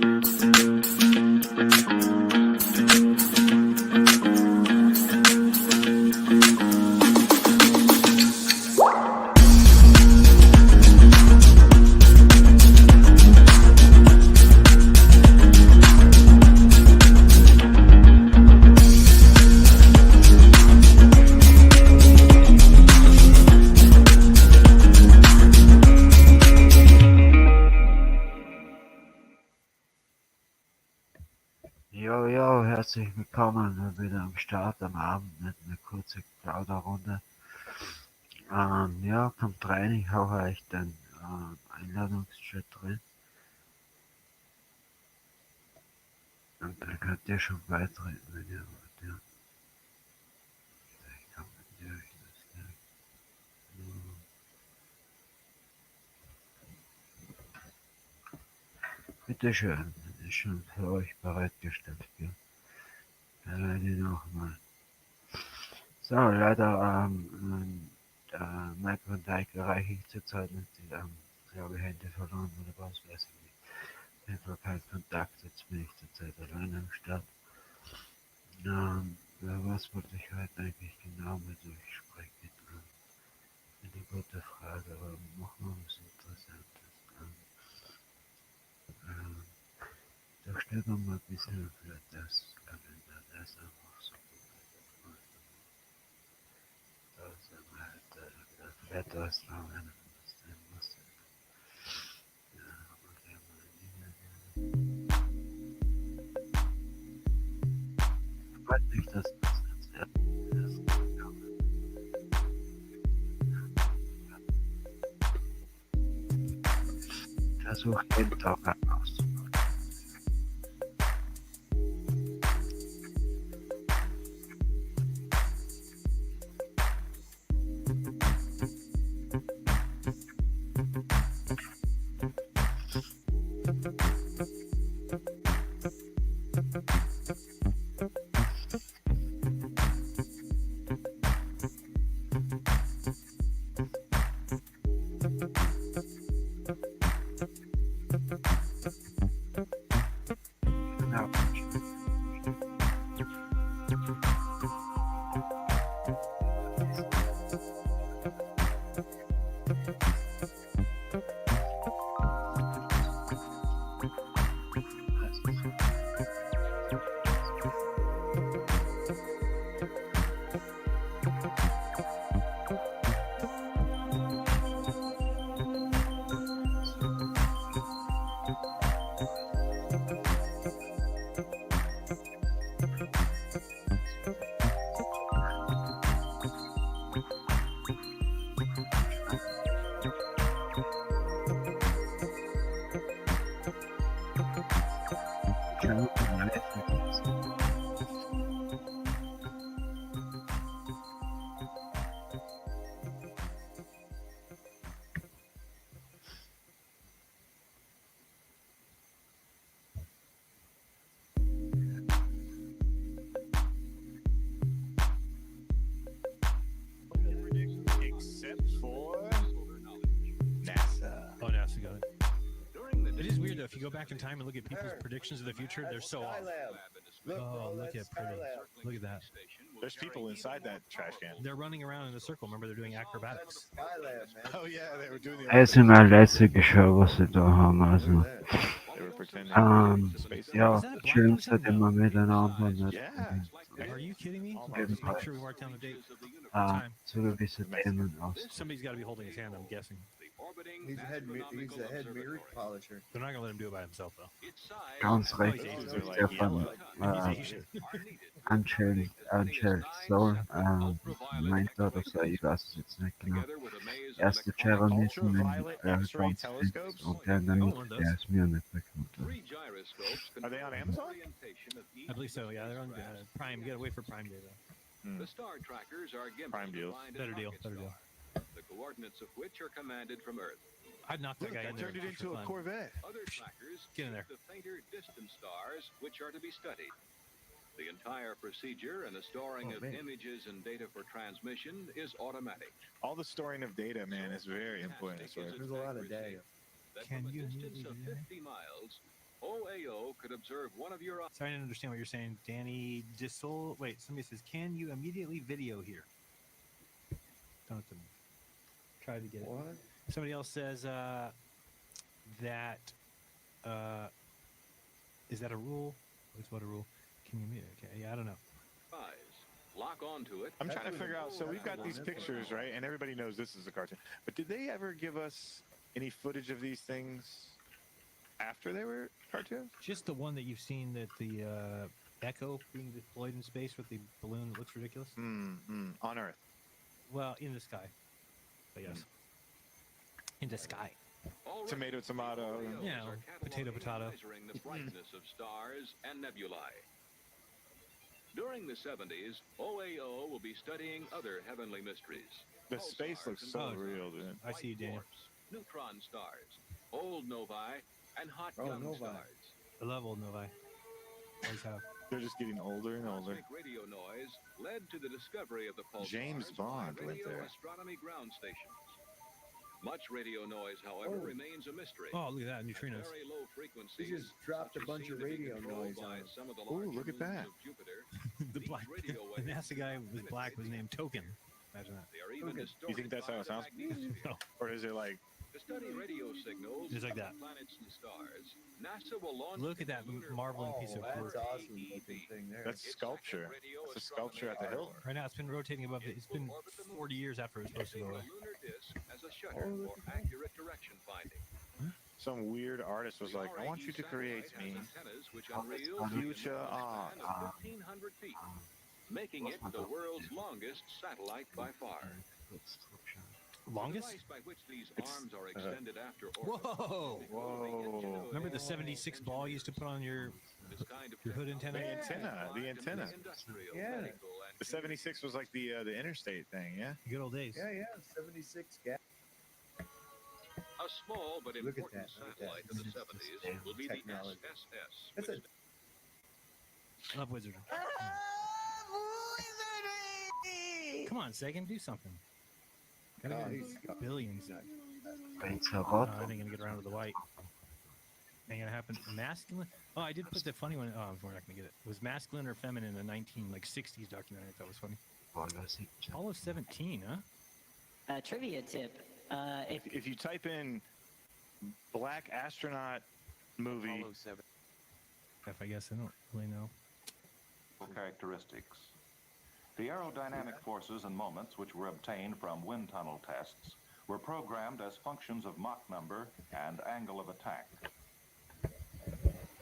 Jo, herzlich willkommen wieder am Start am Abend mit einer kurzen Plauderrunde. Kommt rein, ich hau euch den Einladungschat drin. Und dann könnt ihr schon beitreten, wenn ihr wollt, ja. Ich kommentiere euch das gleich. Bitteschön, das ist schon für euch bereitgestellt, ja. Leider nochmal. So, leider, Mike und Dyke erreiche ich zurzeit nicht. Die glaube Hände verloren oder was, weiß ich nicht. Auf jeden Fall kein Kontakt, jetzt bin ich zurzeit alleine am Start. Was wollte ich heute eigentlich genau mit euch sprechen? Eine gute Frage, aber machen wir was Interessantes. Da stellt man mal ein bisschen für das Kalender, das ist einfach so gut. Da sind wir halt das Wetter ist noch wenn das sein muss. Ja, aber gleich mal freut mich, dass das jetzt erst gekommen ist. Versucht jeden Tag auszumachen. If you go back in time and look at people's predictions of the future, they're so off. Oh, look at pretty. Look at that. There's people inside that trash can. They're running around in a circle. Remember, they're doing acrobatics. Oh yeah, they were doing the. Es ist mein letztes Geschirr, was sie da haben, also. They were pretending. Ja, schön seid immer miteinander. Yeah. Are you kidding me? Make sure we mark down the date. Zu gewissen Themen aus. Somebody's got to be holding his hand, I'm guessing. He's a head mirror polisher. They're not going to let him do it by himself, though. Ganz recht, Stefan. Angel Soul meint er, dass ich weiß es jetzt nicht genau. Erste Cheronisten ganz fix und der in der Mitte, der ist mir nicht bekannt. Are they on Amazon? I believe so, yeah. They're on Prime. You got to wait for Prime Day, though. The star trackers are Prime deal. Better deal. The coordinates of which are commanded from Earth. I'd knock that guy in there. Turned it into a Corvette. Other trackers Get in there. the fainter distant stars which are to be studied. The entire procedure and the storing of images and data for transmission is automatic. All the storing of data, man, is very important. There's a lot of data. That from a distance of 50 miles, OAO could observe one of your Sorry, I didn't understand what you're saying, Danny Dissol. Wait, somebody says, "Can you immediately video here?" Don't try to get it. What? Somebody else says that is that a rule? What's what a rule? Can you mute? Okay, yeah, I don't know. eyes. Lock onto it. I'm trying to That's figure out. So what- we've got these pictures, right? And everybody knows this is a cartoon. But did they ever give us any footage of these things after they were cartoons? Just the one that you've seen that the Echo being deployed in space with the balloon that looks ridiculous. On Earth. Well, in the sky. But yes, in the sky. Already, Tomato, tomato. OAOs Yeah, are potato, cataloging and potato. measuring the brightness of stars and nebulae. During the 70s, OAO will be studying other heavenly mysteries. The Pulsars space looks and so quasars, real, dude. I see you, white Daniel. dwarfs, neutron stars, old novae, and hot Oh, young novae. stars. I love old Novi. Always have. They're just getting older and older. Cosmic radio noise led to the discovery of the pulsars James by Bond went radio there. astronomy ground stations. Much radio noise, however, Oh. remains a mystery. Oh, look at that, At neutrinos. very low frequencies, He just dropped a such as bunch seem of to be radio controlled noise by on it. some of the Ooh, larger look at moons that. of Jupiter. The black, the NASA guy was black was named Token. Imagine that. They are even Okay. distorted You think that's by how it the sounds? magnetosphere. No. Or is it like, To study radio signals Just like from that. planets and stars, NASA will launch Look at the that lunar marveling Oh, piece of that's work. awesome looking thing there. that's Its sculpture? second radio That's a sculpture at the astronomy hilt. Right now, it's been rotating above. It's been 40 years after it was supposed to using go the away. lunar disk as a shutter Oh, look for at that. accurate direction finding. Some weird artist was The like, I want you to RAE create satellite me has antennas which Oh, unreal that's the future enormous art. span of 1,500 feet, making it the world's longest satellite by far. The Longest? device by which these It's- arms are extended after Whoa! orbit. Whoa. Remember the 76 ball you used to put on your This kind of your hood antenna? The technology antenna, is the applied to antenna. many industrial, Yeah. medical, and The 76 was like the interstate thing, yeah? Good old days. Yeah, 76 gas. A small but Look at important that, look at satellite that. of the 70s will be Technology. the SSS. That's which Love wizardry. Come on, Sagan, do something. Gotta Oh, get he's got- billions. It's a No, hot. I ain't gonna get around to the white. Ain't gonna happen. Masculine? Oh, I did put the funny one. Oh, we're not gonna get it. It was masculine or feminine in a 60s documentary. I thought was funny. All of 17, huh? Trivia tip. If you type in black astronaut movie, If I guess I don't really know. Characteristics. The aerodynamic forces and moments which were obtained from wind tunnel tests were programmed as functions of Mach number and angle of attack.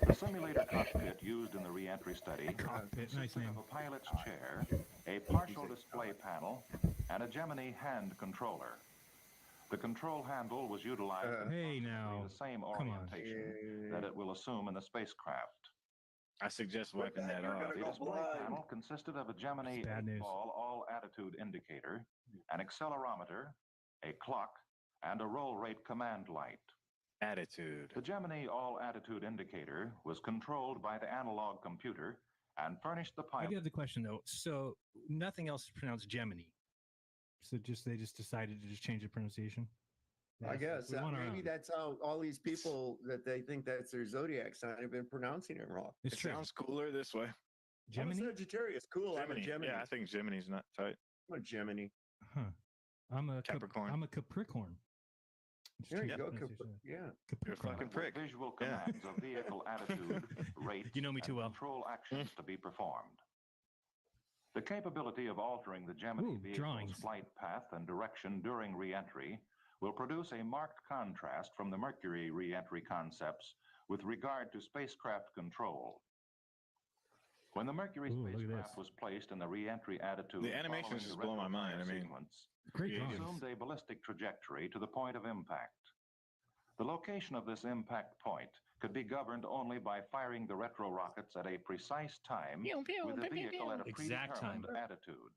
The simulator cockpit used in the re-entry study Cockpit, nice consisted name. of a pilot's chair, a partial display panel, and a Gemini hand controller. The control handle was utilized in Hey, approximately now, the same come on. orientation that it will assume in the spacecraft. I suggest wiping that off. The display panel consisted of a Gemini Bad news. 8-ball all-attitude indicator, an accelerometer, a clock, and a roll rate command light. Attitude. The Gemini all-attitude indicator was controlled by the analog computer and furnished the I pilot. do have the question though. So nothing else is pronounced Gemini. So they just decided to just change the pronunciation. I guess We went maybe around. that's how all these people that they think that's their zodiac sign have been pronouncing it wrong. It's It true. sounds cooler this way. Gemini. I'm a Sagittarius. Cool. I'm a Gemini. Yeah, I think Gemini's not tight. I'm a Gemini. Huh. I'm a Capricorn. I'm a Capricorn. Just There you change go. the pronunciation. Yeah. You're a Capricorn. fucking prick. Visual Yeah. commands of vehicle attitude, rate, You know me too and well. control actions to be performed. The capability of altering the Gemini Ooh, vehicle's drawings. flight path and direction during re-entry will produce a marked contrast from the Mercury re-entry concepts with regard to spacecraft control. When the Mercury Ooh, look at spacecraft this. was placed in the re-entry attitude, The animations following just the blow my mind. retrofire I mean, sequence, Great Yeah, it drawings. assumed a ballistic trajectory to the point of impact. The location of this impact point could be governed only by firing the retro rockets at a precise time with the vehicle at a Exact time. predetermined attitude.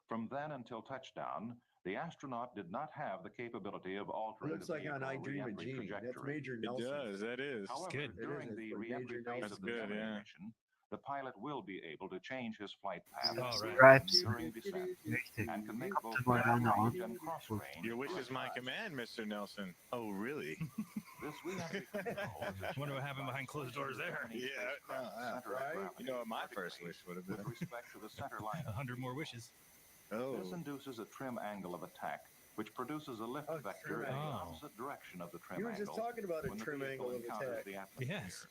From then until touchdown, the astronaut did not have the capability of It altering looks the like on vehicle I Dream of re-entry Gene. That's trajectory. Major it Nelson. does. That is. However, good. It during is, the it's re-entry Major phase Nelson. of the That's good, Gemini yeah. mission, the pilot will be able to change his flight path All right. Right. during descent and can make both Come on, long on. range and cross range. Your wish is my command, Mr. Nelson. Oh, really? This reality Wonder what happened behind closed doors there. Right? You know what my first wish would have with been? respect to the center line. 100 more wishes. Oh, This induces a trim angle of attack, which produces a lift Oh, vector trim in the angle. opposite direction of the trim You were angle. just talking about a when the trim vehicle angle of encounters attack. the atmosphere. Yes.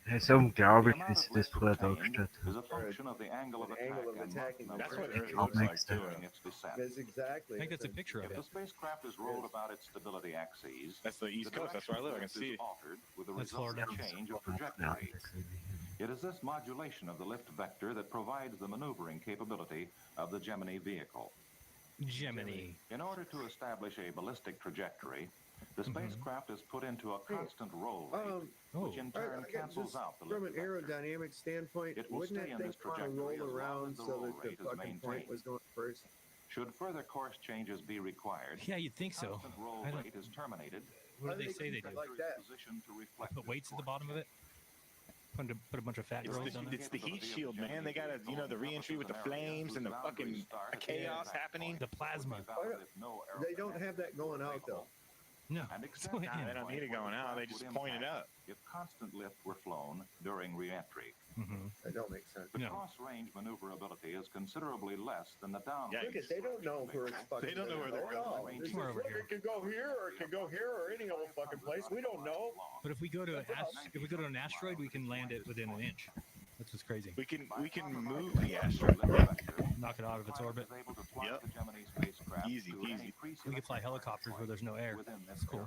Ja, ist The unglaublich, amount wie of sie das lift früher obtained dargestellt is haben. a function of the angle of An attack angle of and attack and Mach that's number what Earth Oh, looks like makes too. during its descent. That's exactly. I think that's a picture If of the it. spacecraft is rolled about its stability axes, That's the East the Coast. That's where I live. I can direction of see. lift is altered with a That's resultant Florida. change of Ja, trajectory. das sehe ich. It is this modulation of the lift vector that provides the maneuvering capability of the Gemini vehicle. Gemini. In order to establish a ballistic trajectory, the spacecraft is put into a constant roll rate, which in turn cancels out the From lift an vector. aerodynamic standpoint, It will wouldn't stay that in thing this want to trajectory roll as long around as the so roll that the rate is fucking point maintained. was going first? Should further course changes be required, Yeah, you'd think so. constant roll I don't- rate is terminated. What How do they do say they they keep do? it like that? Position to reflect Put this weights at the course bottom of it? Put a bunch of fat It's girls on the, it? it's the heat shield, man. They got you know, the re-entry with the flames and the fucking chaos happening. The plasma. They don't have that going out though. No. And It's extend going Nah, they in. don't need it going out. They just point it up. If constant lift were flown during re-entry. That don't make sense. The No. cross-range maneuverability is considerably less than the down. Yeah, Look at, they don't know where it's fucking. They don't know where they're going. going. No, Range this is- Somewhere over look, here. it can go here or it can go here or any old fucking place. We don't know. But if we go to an asteroid, we can land it within an inch. That's what's crazy. We can move the asteroid. Knock it out of its orbit. Yep. Easy peasy. We can fly helicopters where there's no air. That's cool.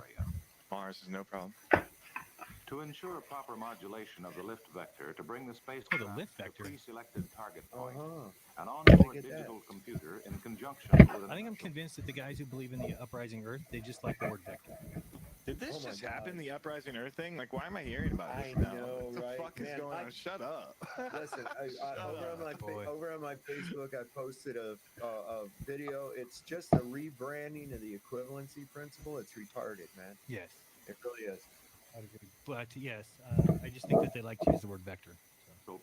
Mars is no problem. To ensure proper modulation of the lift vector to bring the space Oh, the lift vector. to a pre-selected target point, Uh-huh. an onboard get that? digital computer in conjunction with an I think I'm convinced that the guys who believe in the uprising Earth, they just like the word vector. Did this Oh my just God. happen, the uprising Earth thing? Like, why am I hearing about this I now? know, what the right? fuck is Man, going on? Shut up. Listen, boy. over on my Facebook, I posted a video. It's just a rebranding of the equivalency principle. It's retarded, man. Yes. It really is. But yes, I just think that they like to use the word vector.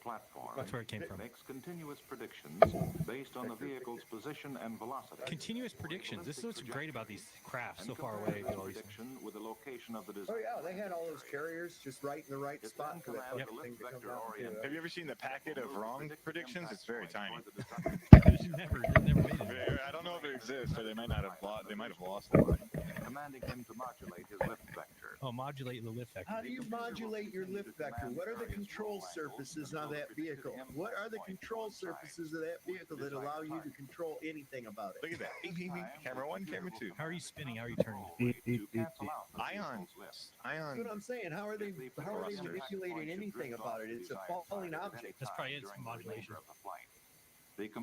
platform. That's where it came from. Makes continuous predictions based on the vehicle's position and velocity. Continuous predictions. This is what's great about these crafts so far away. Compares this All these prediction with the location of the Oh design. yeah, they had all those carriers just right in the right It spot then for that commands fucking the thing lift to come vector down orientation. to. Have you ever seen the packet of wrong predictions? It's very tiny. never made it. I don't know if it exists, or they might not have lost. They might have lost it. Commanding him to modulate his lift vector. Oh, modulate the lift vector. How do you modulate your lift vector? What are the control surfaces on that vehicle? What are the control surfaces of that vehicle that allow you to control anything about it? Look at that. Bing, bing, bing. Camera 1, camera 2. How are you spinning? How are you turning? Beep, beep, beep, beep. Ion. That's Ion. what I'm saying. How are they manipulating anything about it? It's a falling object. That's probably its modulation.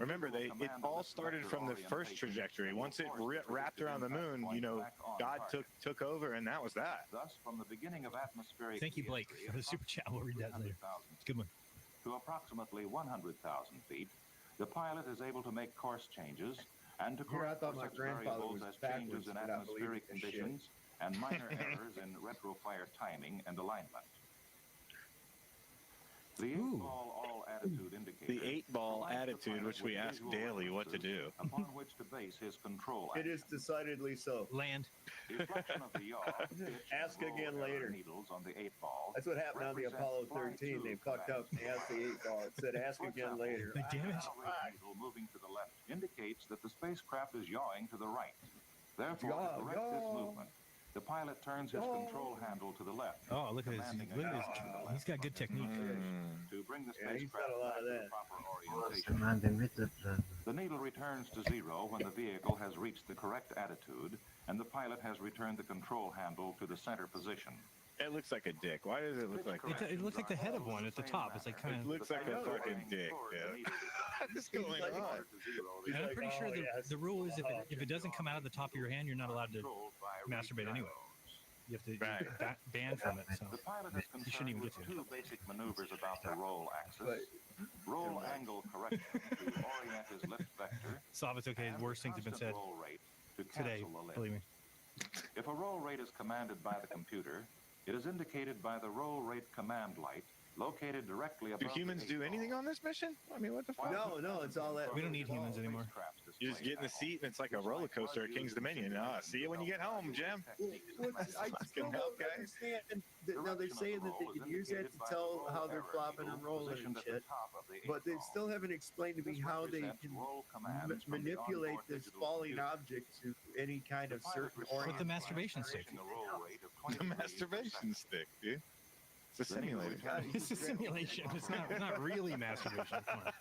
Remember, it all started from the first trajectory. Once it wrapped around the moon, God took over, and that was that. Thus, from the beginning of atmospheric Thank you, Blake, for the super chat. We'll read that later. Good one. To approximately 100,000 feet, the pilot is able to make course changes and to Here, I correct thought for my such grandfather variables was as changes backwards in for not believing atmospheric this shit. conditions and minor errors in retrofire timing and alignment. The eight-ball all-attitude indicator. The 8-ball attitude, which we ask daily what to do. Upon which to base his control. It is decidedly so. Land. The reflection of the yaw, pitch, Ask and again roll error later. Needles on the 8-ball. That's what happened on the represents Apollo flying 13. They tube fucked up and they asked the 8-ball. It said, ask For again example, later. Like, damn it. The needle moving to the left indicates that the spacecraft is yawing to the right. Therefore, Yaw, to correct this yaw. movement, the pilot turns his Yaw. control handle to the left. Oh, look at this. commanding a Look at yaw this. to the He's got good technique. To bring the Yeah, he's spacecraft got a lot back of to the that. proper Was der orientation. Mann der Mitte dran? The needle returns to zero when the vehicle has reached the correct attitude and the pilot has returned the control handle to the center position. It looks like a dick. Why does it look like that? It looks like the head of one at the top. It's like kind It of. looks like a fucking dick, dude. What is going on? And I'm pretty sure oh, yes. the rule is if it doesn't come out of the top of your hand, you're not allowed to masturbate anyway. You have to Right. ban from it. So The pilot is you shouldn't concerned even with get to. two basic maneuvers about the roll axis. But- Roll angle correction to orient his lift vector. It's okay. and Worse things have been constant said roll rate to today. cancel the lift. Believe me. If a roll rate is commanded by the computer, it is indicated by the roll rate command light Located directly above Do humans the do eight anything ball. on this mission? I mean, what the fuck? No, it's all that. We don't need humans anymore. You just get in the seat and it's like a roller coaster at King's Dominion. See you when you get home, Jim. I still Fucking don't okay. understand. Now they're saying that they can use that to tell how they're flopping and rolling and shit, but they still haven't explained to me how they can manipulate this falling object to any kind of certain With orientation. the masturbation stick. The masturbation stick, dude. It's a simulator. It's a simulation. It's not really masturbation. Come on.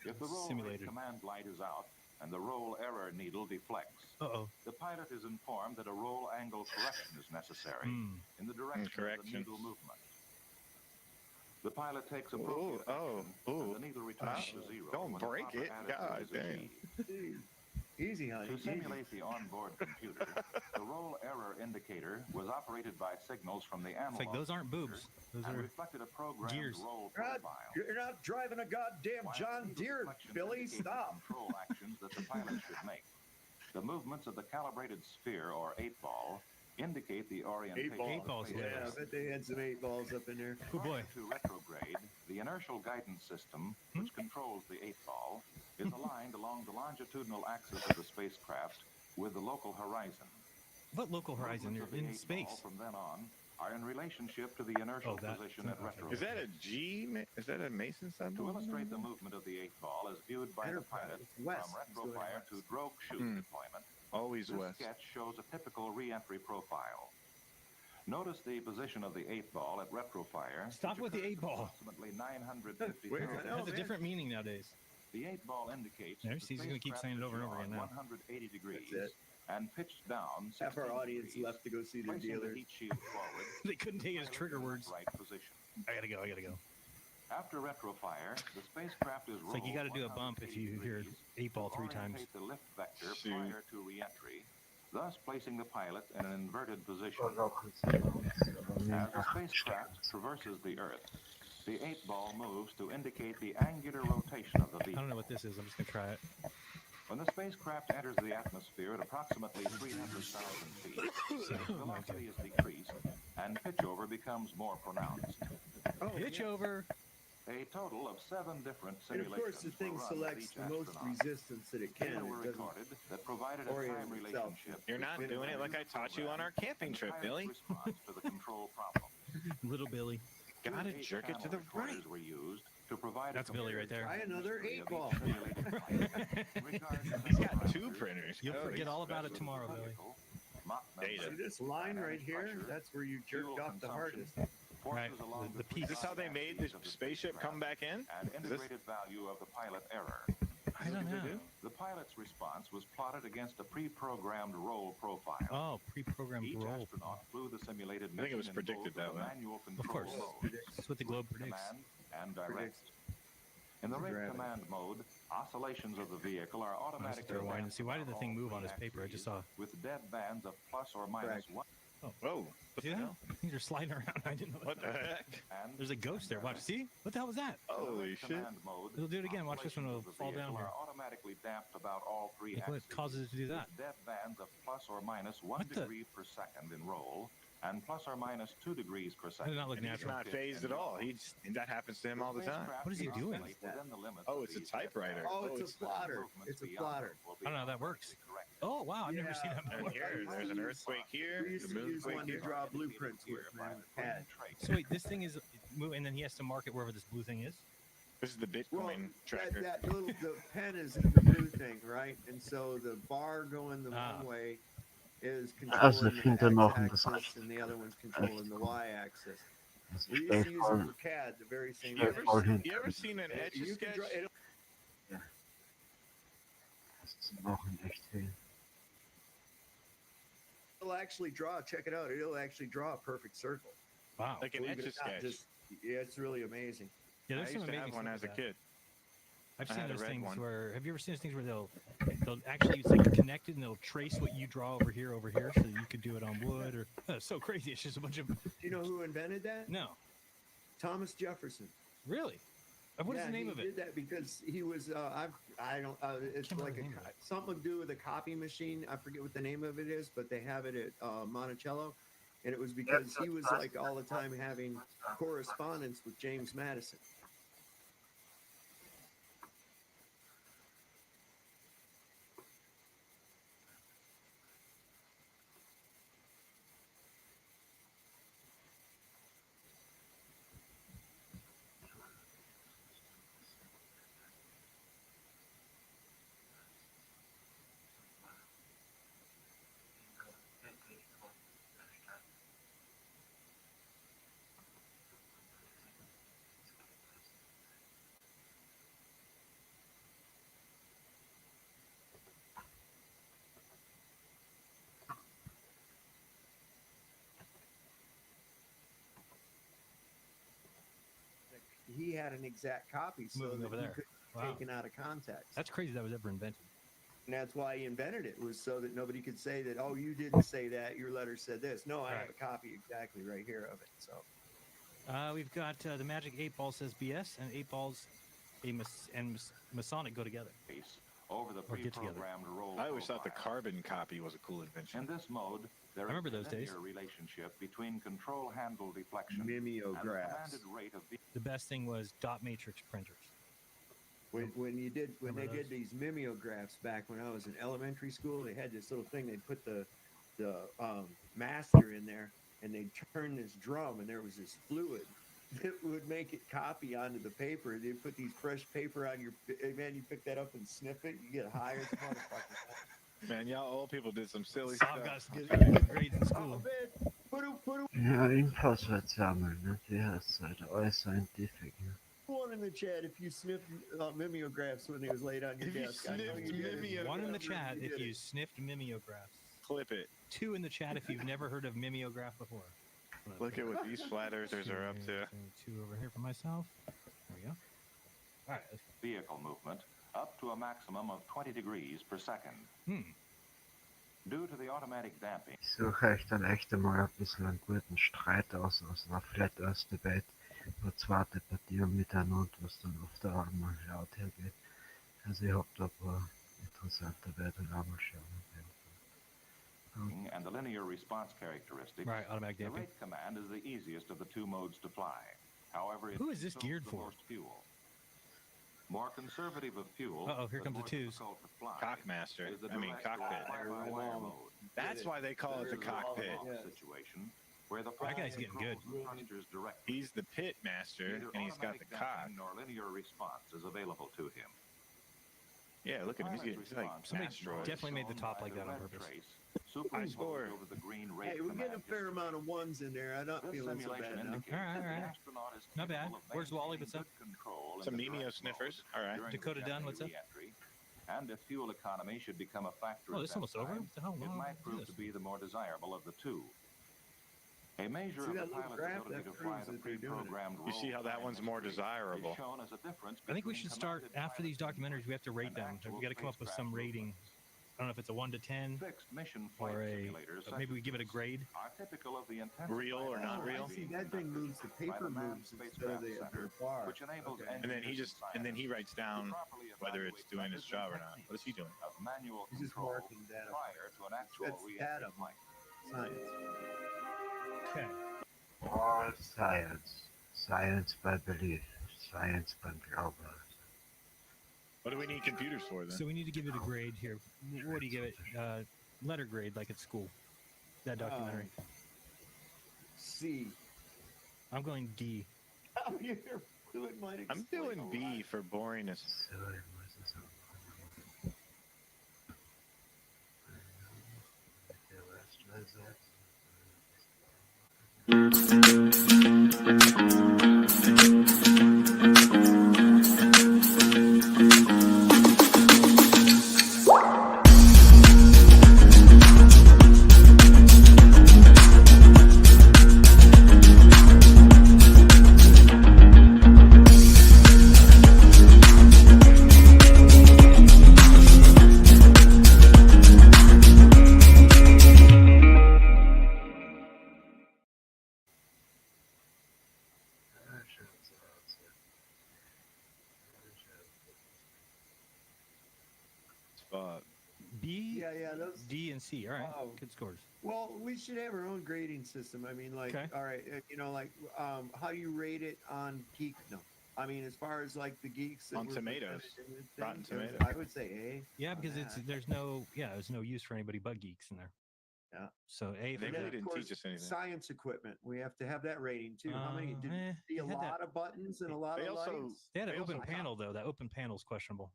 If the roll Simulated. command light is out and the roll error needle deflects, Uh-oh. the pilot is informed that a roll angle correction is necessary in the direction of the Correction. needle movement. The pilot takes appropriate action, and the needle returns to zero. Don't when the break proper it. attitude God is damn. achieved. Easy, honey. To Easy. simulate the onboard computer, the roll error indicator was operated by signals from the analog It's like those aren't boobs. Those and are reflected a programmed gears. roll You're not, profile. you're not driving a goddamn While John needle Deere, deflection Billy. indicates Stop. the control actions that the pilot should make. The movements of the calibrated sphere or 8-ball indicate the orientation. Eight balls, of the yeah. Yeah, I bet they had some 8 balls up in there. Oh boy. Prior to retrograde, the inertial guidance system, which controls the 8-ball, is aligned along the longitudinal axis of the spacecraft with the local horizon. What local horizon? You're Movements of the in 8-ball space. from then on are in relationship to the inertial Oh, that- position at okay. retrograde. Is that a G? Is that a Mason symbol? To illustrate the movement of the 8-ball as viewed by the Enterprise. pilot It's west. from It's going retrofire west. to drogue chute deployment, Always this west. sketch shows a typical re-entry profile. Notice the position of the 8-ball at retrofire. Stop which with the occurs 8-ball. Approximately 950 Where- It No, has a man. different meaning nowadays. The 8-ball indicates There, the see, he's gonna keep spacecraft saying it over and over is again now. 180 degrees That's it. and pitched down. Half our 16 audience degrees, left to go see their placing dealer. the heat shield forward. They couldn't take his trigger words. Right position. I gotta go. After retrofire, the spacecraft is It's like you gotta do a bump if you hear 8-ball 3 times. Orientate the lift vector Shoot. prior to re-entry, thus placing the pilot in an inverted position. As the spacecraft traverses the Earth, the 8-ball moves to indicate the angular rotation of the I vehicle. don't know what this is. I'm just gonna try it. When the spacecraft enters the atmosphere at approximately 300,000 feet, the velocity is decreased and pitchover becomes more pronounced. Oh, Pitch yeah. over. A total of 7 different And of simulations course, the thing were run selects with each the most astronaut. resistance that it can. Data were It doesn't. recorded that provided a orient time itself. relationship. You're not doing it like I taught you on our camping trip, Billy. Response to the control problem. Little Billy. Gotta 8 jerk it to the channel right. recorders were used to provide That's a Billy right there. Try another history of 8-ball. each simulated flight. In regards to He's got parameters, 2 printers. You'll Oh, forget he's all about it special. tomorrow, Billy. vehicle, Mach number, Data. See this line right here? That's where you fuel jerked off the consumption, hardest. forces Right, along the piece. Is this how they made the spaceship come back in? and Is this- integrated value of the pilot error. I don't What did they know. do? The pilot's response was plotted against a pre-programmed roll profile. Oh, pre-programmed Each roll. astronaut flew the simulated I think it was mission in predicted both that way. manual control course. mode, That's what the globe predicts. command and direct. Predicts. In the rate Gravity. command mode, oscillations of the vehicle are automatically Rewind and damped see why did the on thing all move on 3 his paper? I just saw. with dead bands of plus or minus Correct. 1 Whoa. What See the that? hell? Things are sliding around. I didn't know. What the heck? and There's a ghost there. Watch. See? What the hell was that? Holy in shit. command mode, It'll do it again. Watch this one. It'll oscillations of the fall down vehicle here. are automatically damped about all 3 Like, what axes. causes it to do that? With dead bands of plus or minus 1 What the- degree per second in roll and plus or minus 2 degrees per That second. did not look And he's natural. not phased at all. That happens to him all the time. What is he doing? Oh, it's a typewriter. Oh, it's a it's- plotter. It's a plotter. I don't know how that works. Oh, wow. I've never seen that And before. here, there's an earthquake here. We used The to use moonquake one to here. draw blueprints with, man, with a pad. So wait, this thing is moving, and then he has to mark it wherever this blue thing is? This is the Well, Bitcoin tracker. that little the pen is in the blue thing, right? And so the bar going the one way is Also controlling findet er noch the ein x-axis, and the other one's controlling the y-axis. Das We ist used to use it voll, for CAD, the very same You way. ever, Vorhin. you ever seen an etch a You can sketch? draw, it'll, das ist noch ein echt viel. it'll actually draw. Check it out. It'll actually draw a perfect circle. Wow. Like an Believe etch it a or not, sketch. yeah, it's really amazing. Yeah, I there's some used to amazing have one stuff as with a that. kid. I've I seen had a those red things one. where, have you ever seen those things where they'll actually, it's like connected and they'll trace what you draw over here, so that you could do it on wood or, it's so crazy. It's just a bunch of, Do you know who invented that? no, Thomas Jefferson. really? What is the name of He it? did that because he was. I don't. It's Can't like remember the name of it. something to do with a copy machine. I forget what the name of it is, but they have it at Monticello. And it was because he was like all the time having correspondence with James Madison. He had an exact copy, so Moving that over he there. could Wow. be taken out of context. That's crazy that was ever invented. And that's why he invented it, was so that nobody could say that, oh, you didn't say that, your letter said this. No, I have a copy exactly right here of it. So We've got the magic 8 ball says BS, and 8 balls and Masonic go together. Over the Or get together. pre-programmed roll I always thought the profile. carbon copy was a cool invention. In this mode, there remember is a those days. linear relationship between control handle deflection and the mimeographs. commanded rate of The best thing was dot matrix printers. When they Remember did those? these mimeographs back when I was in elementary school, they had this little thing. They'd put the master in there, and they'd turn this drum, and there was this fluid that would make it copy onto the paper. They'd put these fresh paper on your. Hey, man, you pick that up and sniff it, you get high as a motherfucker. Man, y'all old people did some silly Saab stuff. got good grades in Oh, school. man, put Ja, Infos wird sammeln, ne? Wie heißt es halt? All scientific, ne? one in the chat if you sniffed mimeographs when they was laid on your If you desk. I know sniffed you did. mimeographs. One in the I know chat if did you it. sniffed mimeographs. Clip it. 2 in the chat if you've never heard of mimeograph before. Look at what these flat earthers are up to. 2 over here for myself. There we go. All right. vehicle movement up to a maximum of 20 degrees per second. Due to the automatic damping. Ich suche euch dann echt einmal ein bisschen einen guten Streit aus einer Flat Earth Debate, wo zwei debattieren miteinander, was dann oft auch einmal laut hergeht. Also ich hab da ein paar interessante Werte auch mal schauen. And the linear response characteristics, Right, automatic the damping. rate command is the easiest of the two modes to fly. However, Who is this consumes geared the for? most fuel. More conservative of fuel. Uh-oh, here but comes the more twos. difficult to fly Cockmaster. is the I mean, direct cockpit. fly-by-wire mode. That's why they call it the cockpit. Situation where the That guy's getting good. thrusters directly. He's the pit master, Neither and he's got the automatic cock. damping nor linear response is available to him. Yeah, look at him. He's getting he's like Somebody asteroids. definitely made the Shown top by like the that on red purpose. trace, I score. superimposed over the green rate Hey, we're getting a command fair distribution. amount of ones in there. I'm not This feeling so simulation bad now. indicates All right, that all right. the astronaut is Not bad. capable of Where's Wally? maintaining What's up? good control in Some the Nemeo direct sniffers. mode All right. during Dakota the Dunn, what's up? re-entry. And if fuel economy should become a factor Oh, at this that almost over? time, What the hell? it Why might don't I do prove this? to be the more desirable of the two. A measure See of that the little pilot's graph? ability That to fly proves the that they're doing it. pre-programmed You see how that roll one's more flying desirable. is shown as a difference I think we between should start commanded after these piloting documentaries. We have to rate and them. actual We got to come up with some spacecraft rating. movements. I don't know if it's a 1 to 10 Fixed mission flight or simulators such maybe we as give it a this grade. are typical of the intensified Real or not analysis real? I see being that thing conducted moves the by paper the Manned moves instead of Spacecraft the Center, bar. which enables Okay. And then he engineers just and then he writes to down properly whether it's evaluate doing his methods job or and not. What is he doing? techniques of manual He's just control marking that up. prior to an actual That's re-entry Adam. flight. Science. Okay. All science. Science by belief. Science beim Glauben. What do we need computers for then? So we need to give it a grade here. What do you give it? Letter grade, like at school. That documentary. C. I'm going D. Oh, your fluid might I'm explain doing a lot. B for boringness. So, ich muss es auch. Der Rest war selbst. B, Yeah, those. D, and C. All right, Oh. good scores. Well, we should have our own grading system. I mean, like, Okay. all right, how do you rate it on geek? No, I mean, as far as like the geeks that On were tomatoes. presented in the Rotten thing, Tomatoes. I would say A. Yeah, on because that. there's no use for anybody but geeks in there. Yeah. So A. They for And then, really of didn't course, teach us anything. science equipment. We have to have that rating too. How many? Did you see a it had that- lot of buttons and a lot They of also- lights? They had an They also open panel though. That open panel's questionable.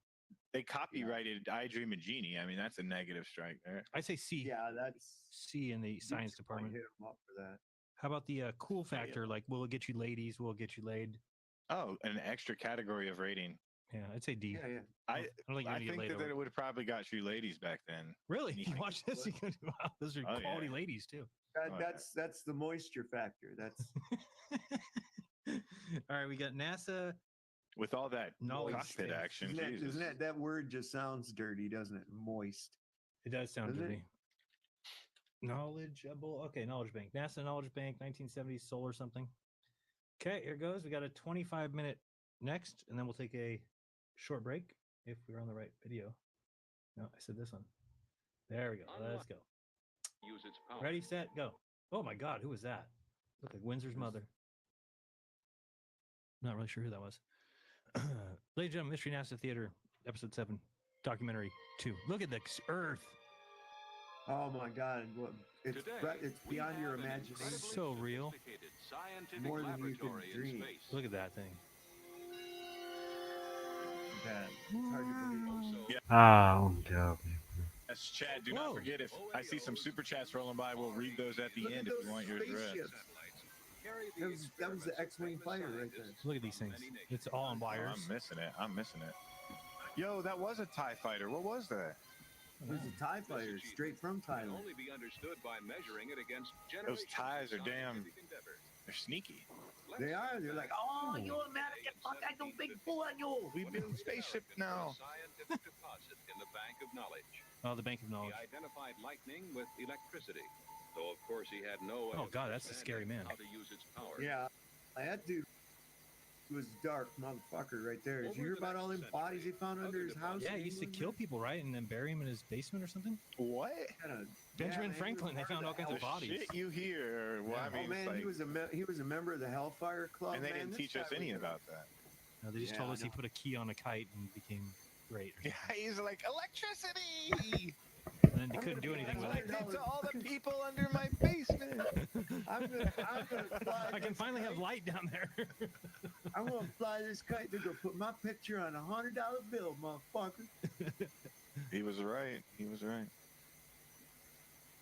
They copyrighted I Dream of Genie. I mean, that's a negative strike there. I'd say C. Yeah, that's C in the science geeks might department. hit 'em up for that. How about the cool factor? Like, will it get you ladies? Will it get you laid? Oh, an extra category of rating. Yeah, I'd say D. Yeah. I I don't think you're I gonna get think laid that over. it would have probably got you ladies back then. Really? You You think watch this? Wow, those are Oh, quality yeah. ladies too. Oh, yeah. That's the moisture factor. That's All right, we got NASA. With all that Knowledge cockpit space. action, isn't Jesus. that word just sounds dirty, doesn't it? Moist. It does sound Doesn't it? dirty. Knowledgeable. Okay, Knowledge Bank. NASA Knowledge Bank, 1970s, solar something. Okay, here goes. We got a 25-minute next, and then we'll take a short break if we're on the right video. No, I said this one. There we go. Let's go. Use its power. Ready, set, go. Oh my God, who was that? Looked like Windsor's mother. Not really sure who that was. Ladies and gentlemen, Mystery NASA Theater, Episode 7, Documentary 2. Look at the Earth. Oh my God! Well, it's Today, it's we beyond your have an imagination. incredibly So real. sophisticated scientific More than you can laboratory in dream. space. Look at that thing. That it's hard to believe. Also, Unglaublich. Yes, Chad, do Whoa. not forget, if I see some super chats rolling by, we'll read those at the Look end at if you those want your address. spaceships. carry the That was the X-wing fighter right there. Look at these things. It's all on Oh, wires. I'm missing it. I'm missing it. Yo, that was a TIE fighter. What was that? It was a TIE fighter straight from can Thailand. only be understood by measuring it against Those generations ties of are damn- scientific endeavors. They're sneaky. Let's They are. They're like, oh, you American fuck! I do big fool on you. We build spaceships now. Scientific deposit in the bank of knowledge. Oh, the Bank of Knowledge. He identified lightning with electricity, though of course he had no way Oh, of God, that's a scary understanding man. how to use its power. Yeah, that dude was dark motherfucker right there. Did you hear about all them bodies he found under his house? Yeah, in he used to England, kill man? people, right? And then bury him in his basement or something? What? Kinda- Benjamin man, Franklin, he was they found all part kinds of of The bodies. shit you hear. Well, I Yeah. mean, Oh man, it's like, he was a member of the Hellfire Club. and they man. didn't This teach guy us was any a- about that. No, they just Yeah, told I us he know. put a key on a kite and became great. or Yeah, he's like, electricity! something. And then he couldn't do anything with it. Connected to all the people under my basement. I'm gonna fly. I can this finally have kite. light down there. I'm gonna fly this kite to go put my picture on a $100 bill, motherfucker. He was right. He was right.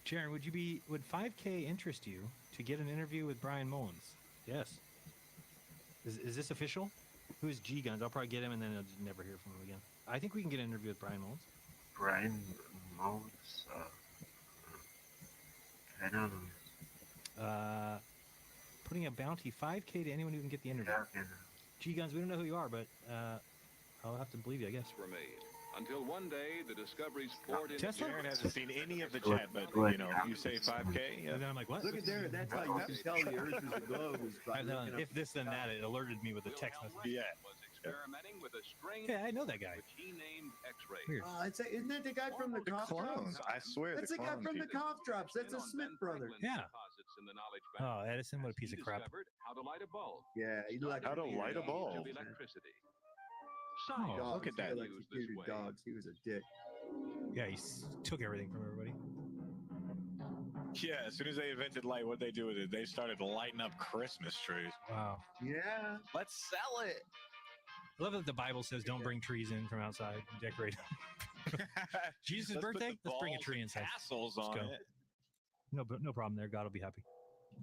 Sharon, would 5K interest you to get an interview with Brian Mullins? Yes. Is this official? Who's G Guns? I'll probably get him and then I'll just never hear from him again. I think we can get an interview with Brian Mullins. Brian Mounts. I don't know. Putting a bounty 5K to anyone who can get the interview. Yeah, okay. G Guns, we don't know who you are, but I'll have to believe you, I guess. Were made until one day the discoveries poured in. Tesla? Jaron hasn't seen any of the Good, chat, but, good. you know, you say 5K? Yeah. And then I'm like, what? Look at there. That's how you can tell the Earth is a globe. Is by I know, looking up if this then that, it alerted me with a text message. Yeah. Was experimenting with a strange Yeah, I know that guy. which he named X-ray. Weird. Isn't that the guy from the The cough clones. drops? I swear That's the the guy clones. from the people. cough drops. That's a In on Smith Ben brother. Franklin's Yeah. deposits in the knowledge bank. Oh, Edison, what a He piece of crap. discovered how to light a bulb. Yeah, he Started How to the light a age bulb. of electricity. Oh, Science Dogs, look at that. He used this electrocuted way. dogs. He was a dick. Yeah, he took everything from everybody. Yeah, as soon as they invented light, what they do with it? They started lighting up Christmas trees. Wow. Yeah. Let's sell it. I love that the Bible says don't bring trees in from outside and decorate them. Jesus' Let's put birthday? the Let's bring a balls tree and inside. tassels Let's on go. it. No problem there. God will be happy.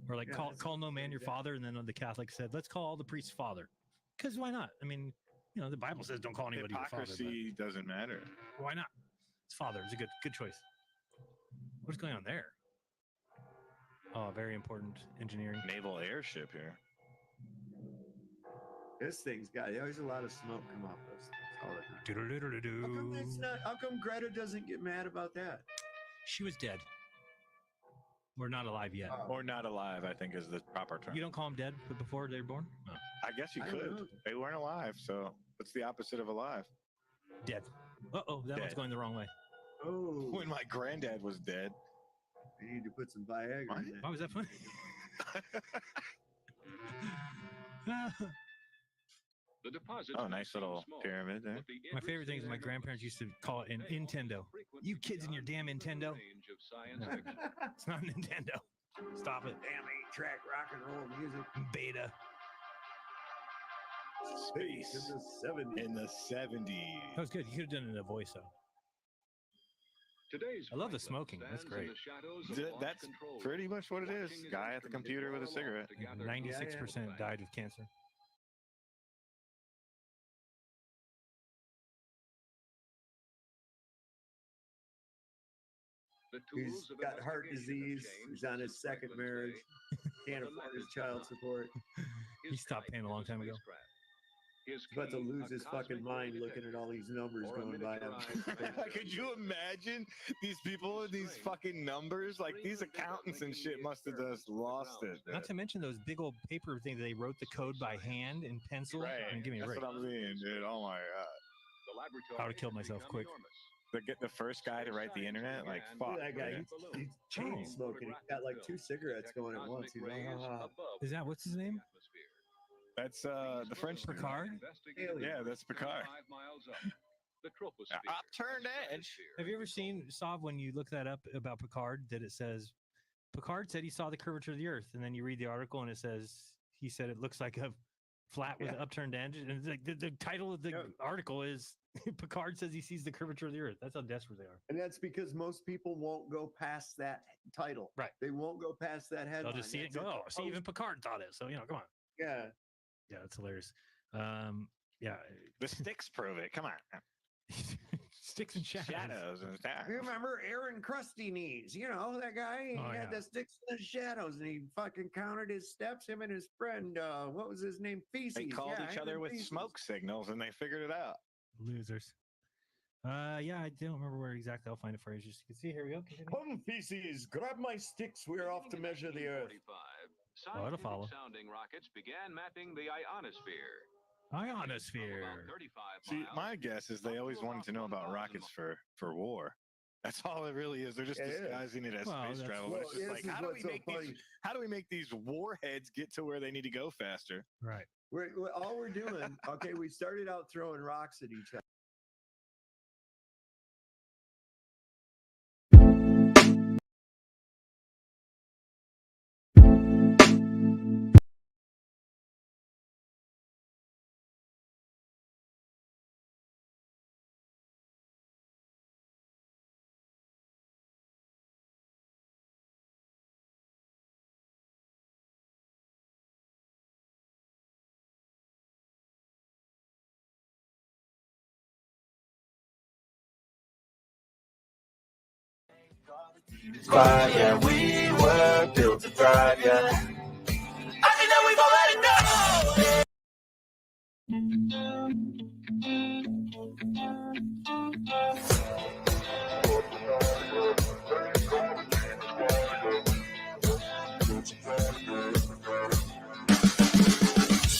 Or like Yeah, call that's call no man your yeah. father, and then the Catholic said, let's call all the priests father. Because why not? I mean, you know, the Bible says don't call anybody your father. Hypocrisy doesn't matter. But why not? It's father. It's a good choice. What's going on there? Oh, very important engineering. Naval airship here. This thing's got. There's a lot of smoke come off this thing all the time. Do-do-do-do-do. How come it's not? How come Greta doesn't get mad about that? She was dead. We're not alive yet. Oh. Or not alive, I think is the proper term. You don't call them dead before they're born? No. I guess you I don't could. know. They weren't alive, so what's the opposite of alive? Dead. Uh-oh, that one's Dead. going the wrong way. Oh, when my granddad was dead. I need to put some Viagra What? in there. Why was that funny? The deposits Oh, may nice seem little small, pyramid there. but the My favorite thing is my grandparents used to call it an Nintendo. You kids and your damn Nintendo. range of science No. fiction. It's not a Nintendo. Stop it. Damn 8-track rock and roll music. Beta. Space in the 70s. That was good. You could have done it in a voice, though. Today's I love the Franklin smoking. That's stands in great. the shadows of launch That's control, pretty much what it is. watching his Guy at the instruments computer with a roll cigarette. off to gather 96% valuable died of cancer. The He's tools of got heart investigation have disease. changed He's on his since second Franklin's marriage. day, Can't but the afford his methods child have not. support. He His stopped paying a kite long is a time ago. spacecraft. His He's about to key, lose a his fucking cosmic mind ray looking at all these numbers or a going by him. miniaturized Could you imagine these people with these fucking numbers? Like these accountants and shit must have just lost it. Not to mention those big old paper things they wrote the code by hand in pencil. Right. I mean, give me a That's break. what I'm saying, dude. Oh my god. The laboratory I would've killed has myself become quick. enormous. Get the first guy to write the internet, like fuck. That guy, man. he's chain smoking. He's got like 2 cigarettes going at once. He's like, Is that what's his name? That's the French dude. Picard? Yeah, that's Picard. Upturned edge. Have you ever seen, Sav, when you look that up about Picard, that it says, Picard said he saw the curvature of the Earth, and then you read the article and it says, he said it looks like a flat with an upturned edge. And it's like the title of the article is Picard says he sees the curvature of the Earth. That's how desperate they are. and that's because most people won't go past that title. Right. They won't go past that headline. They'll just see it and go, oh, see, even Picard thought it. So, come on. Yeah. Yeah, that's hilarious. Yeah. The sticks prove it. Come on. Sticks and shadows. And stuff. You remember Aaron Krusty Knees? You know, that guy? He had the sticks in the shadows and he fucking counted his steps, him and his friend, what was his name? Feces. They called each other with Feces. smoke signals and they figured it out. Losers. Yeah, I don't remember where exactly. I'll find it for you. Just you can see. Here we go. Continue. Come, Feces, grab my sticks. We're off to measure the Earth. Oh, it'll follow. Sounding rockets began mapping the ionosphere. Ionosphere. See, my guess is they always wanted to know about rockets for war. That's all it really is. They're just disguising it as space travel. But it's just like, how do we make these warheads get to where they need to go faster? Right. All we're doing, okay, we started out throwing rocks at each other. Yeah, we were built to thrive, yeah. I think that we've all had enough.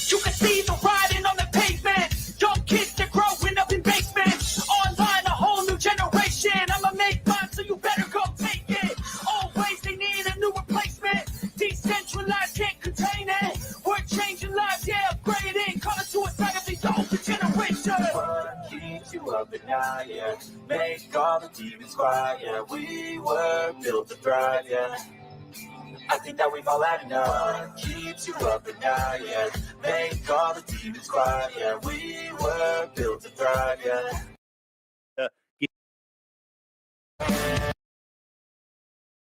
You can see the riding on the pavement. Young kids, they're growing up in basements. Online, a whole new generation. I'ma make mine, so you better go take it. Always they need a new replacement. Decentralized, can't contain it. We're changing lives, yeah, upgrading. Call it suicide of the older generation. What keeps you up at night, yeah. Make all the demons quiet, yeah. We were built to thrive, yeah. I think that we've all had enough. What keeps you up at night, yeah. Make all the demons quiet, yeah. We were built to thrive, yeah.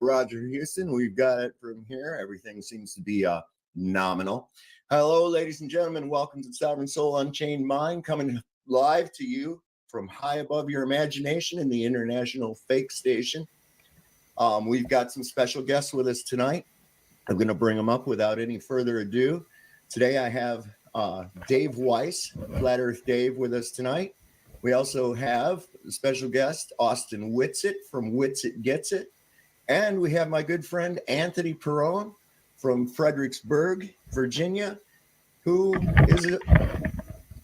Roger Houston, we've got it from here. Everything seems to be nominal. Hello, ladies and gentlemen. Welcome to Sovereign Soul Unchained Mind, coming live to you from high above your imagination in the International Fake Station. We've got some special guests with us tonight. I'm going to bring them up without any further ado. Today I have Dave Weiss, Flat Earth Dave, with us tonight. We also have a special guest, Austin Whitsitt from Whitsitt Gets It. And we have my good friend, Anthony Perone from Fredericksburg, Virginia, who is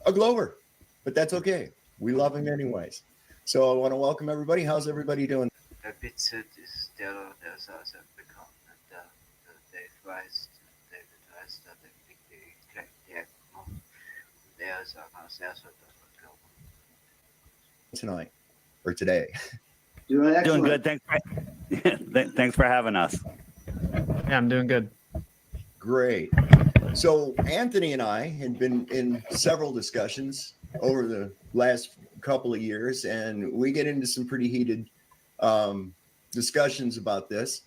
a Glover. But that's okay. We love him anyways. So I want to welcome everybody. How's everybody doing? Der Bitzit ist der sehr, sehr bekannt. Der Dave Weiss, David Weiss, der die noch. Und der ist auch sehr, sehr glauben. Tonight or today. Doing good. Thanks for having us. Yeah, I'm doing good. Great. So Anthony and I had been in several discussions over the last couple of years, and we get into some pretty heated discussions about this.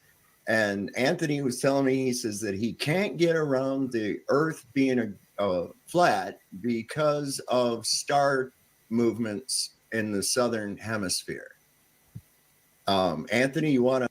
And Anthony was telling me, he says that he can't get around the Earth being a flat because of star movements in the southern hemisphere. Anthony, you want to?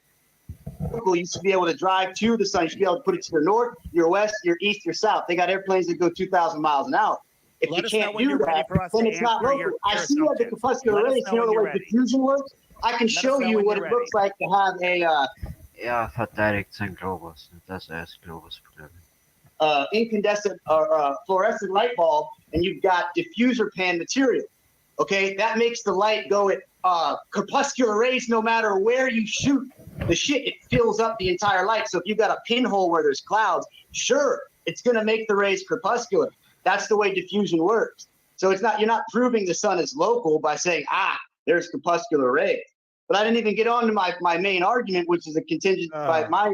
You used to be able to drive to the sun. You should be able to put it to your north, your west, your east, your south. They got airplanes that go 2,000 miles an hour. If you can't do that, then it's not local. I see what the corpuscular rays, you know the way diffusion works? I can show you what it looks like to have a verteidigt sein Globus, das ist Globus-Problem. Incandescent or fluorescent light bulb, and you've got diffuser pan material. Okay, that makes the light go at corpuscular rays no matter where you shoot the shit. It fills up the entire light. So if you've got a pinhole where there's clouds, sure, it's going to make the rays corpuscular. That's the way diffusion works. So it's not, you're not proving the sun is local by saying, there's corpuscular rays. But I didn't even get on to my main argument, which is a contingent by my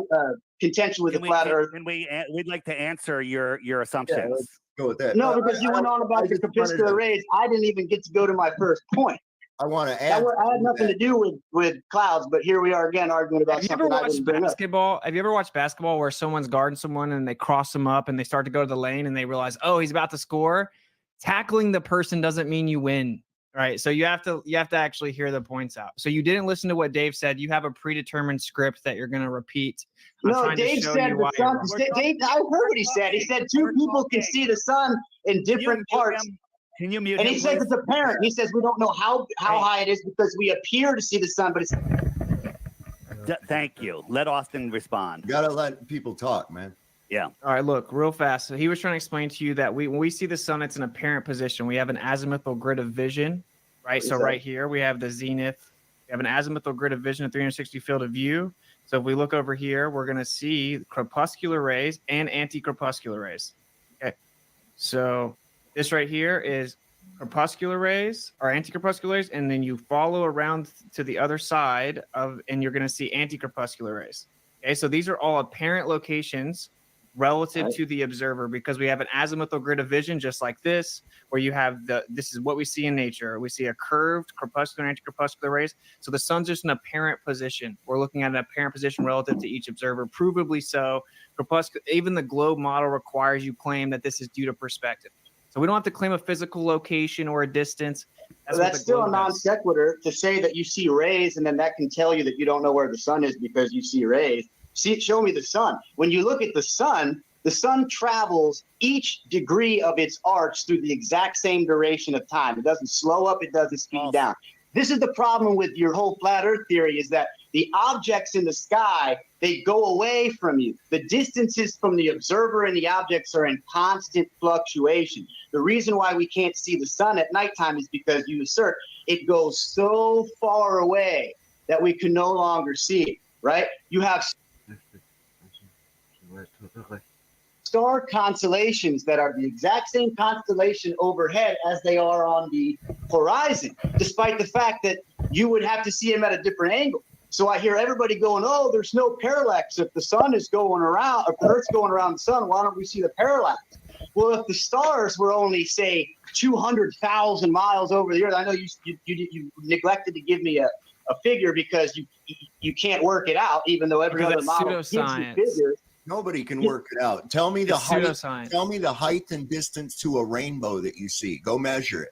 contention with the flat Earth. We'd like to answer your assumptions. Yeah, let's go with that. No, because you went on about the corpuscular rays. I didn't even get to go to my first point. I want to add. I had nothing to do with clouds, but here we are again arguing about something I didn't bring up. Have you ever watched basketball where someone's guarding someone and they cross them up and they start to go to the lane and they realize, oh, he's about to score? Tackling the person doesn't mean you win, right? So you have to actually hear the points out. So you didn't listen to what Dave said. You have a predetermined script that you're going to repeat. No, Dave said the sun. Dave, I heard what he said. He said two people can see the sun in different parts. Can you mute and he says it's apparent. He says we don't know how high it is because we appear to see the sun, but it's. Thank you. Let Austin respond. You gotta let people talk, man. Yeah. All right, look, real fast. So he was trying to explain to you that when we see the sun, it's an apparent position. We have an azimuthal grid of vision, right? So right here, we have the zenith. We have an azimuthal grid of vision, a 360 field of view. So if we look over here, we're going to see crepuscular rays and anti-crepuscular rays. Okay. So this right here is crepuscular rays or anti-crepuscular rays, and then you follow around to the other side and you're going to see anti-crepuscular rays. Okay, so these are all apparent locations relative to the observer because we have an azimuthal grid of vision just like this, where you have this is what we see in nature. We see a curved crepuscular and anti-crepuscular rays. So the sun's just an apparent position. We're looking at an apparent position relative to each observer, provably so. Even the globe model requires you claim that this is due to perspective. So we don't have to claim a physical location or a distance. That's still a non sequitur to say that you see rays and then that can tell you that you don't know where the sun is because you see rays. Show me the sun. When you look at the sun travels each degree of its arc through the exact same duration of time. It doesn't slow up. It doesn't speed down. This is the problem with your whole flat Earth theory is that the objects in the sky, they go away from you. The distances from the observer and the objects are in constant fluctuation. The reason why we can't see the sun at nighttime is because you assert it goes so far away that we can no longer see it, right? You have star constellations that are the exact same constellation overhead as they are on the horizon, despite the fact that you would have to see them at a different angle. So I hear everybody going, oh, there's no parallax. If the sun is going around, if the Earth's going around the sun, why don't we see the parallax? Well, if the stars were only, say, 200,000 miles over the Earth, I know you neglected to give me a figure because you can't work it out, even though every other model gives you figures. Nobody can work it out. Tell me the height. Tell me the height and distance to a rainbow that you see. Go measure it.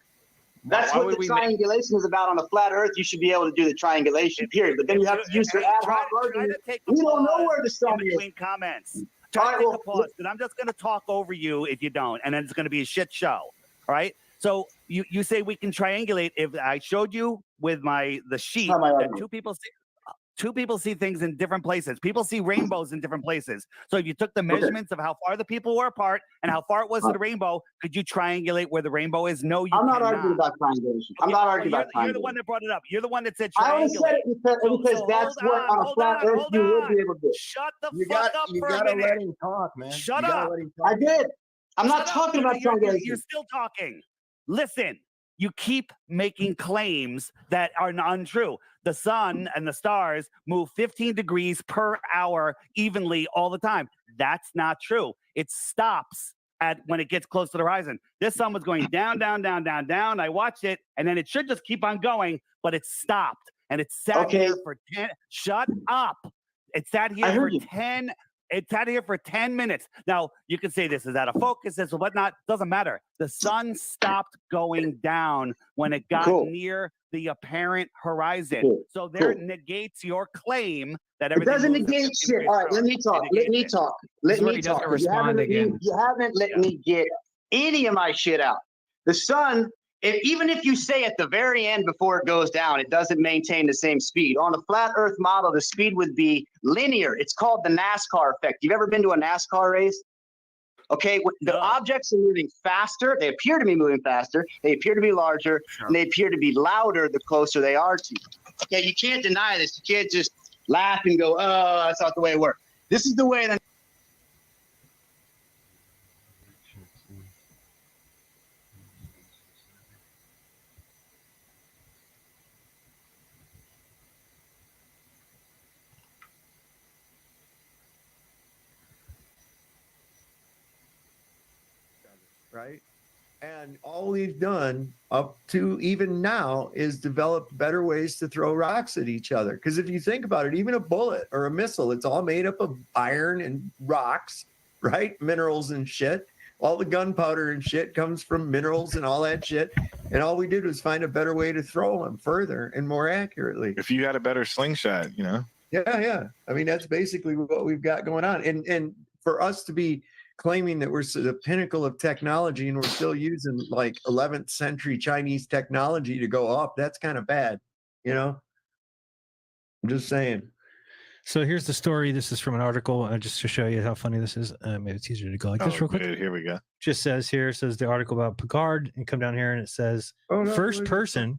That's what the triangulation is about on a flat Earth. You should be able to do the triangulation, period. But then you have to use your ad hoc argument. We don't know where the sun is. Between comments. Try to take a pause, because I'm just going to talk over you if you don't, and then it's going to be a shit show. All right? So you say we can triangulate. If I showed you with the sheet that two people see things in different places. People see rainbows in different places. So if you took the measurements of how far the people were apart and how far it was to the rainbow, could you triangulate where the rainbow is? No, you I'm not cannot. arguing about triangulation. I'm not arguing about triangulation. You're the one that brought it up. You're the one that said I only said triangulate. it because that's what on a flat earth you would be able to do. Shut the fuck up You for a gotta minute. let him talk, man. Shut You gotta up. let him talk. I did. I'm not Shut up. talking about You're triangulation. still talking. Listen, you keep making claims that are untrue. The sun and the stars move 15 degrees per hour evenly all the time. That's not true. It stops at when it gets close to the horizon. This sun was going down, down, down, down, down. I watched it, and then it should just keep on going, but it stopped. And it sat here for 10. Shut up. It sat here for 10. It sat here for 10 minutes. Now, you can say this is out of focus, this or whatnot. Doesn't matter. The sun stopped going down when it got near the apparent horizon. So there negates your claim that everything. It doesn't negate shit. All right, let me talk. Let me talk. Let me talk. You haven't let me get any of my shit out. The sun, even if you say at the very end before it goes down, it doesn't maintain the same speed. On a flat Earth model, the speed would be linear. It's called the NASCAR effect. You've ever been to a NASCAR race? Okay, the objects are moving faster. They appear to be moving faster. They appear to be larger, and they appear to be louder the closer they are to you. Okay, you can't deny this. You can't just laugh and go, oh, that's not the way it works. This is the way that. Right? And all we've done up to even now is develop better ways to throw rocks at each other. Because if you think about it, even a bullet or a missile, it's all made up of iron and rocks, right? Minerals and shit. All the gunpowder and shit comes from minerals and all that shit. And all we did was find a better way to throw them further and more accurately. If you had a better slingshot, you know? Yeah. I mean, that's basically what we've got going on. And for us to be claiming that we're the pinnacle of technology and we're still using like 11th century Chinese technology to go up, that's kind of bad, you know? I'm just saying. So here's the story. This is from an article, just to show you how funny this is. Maybe it's easier to go like this real quick. Here we go. Just says the article about Picard, and come down here and it says first person.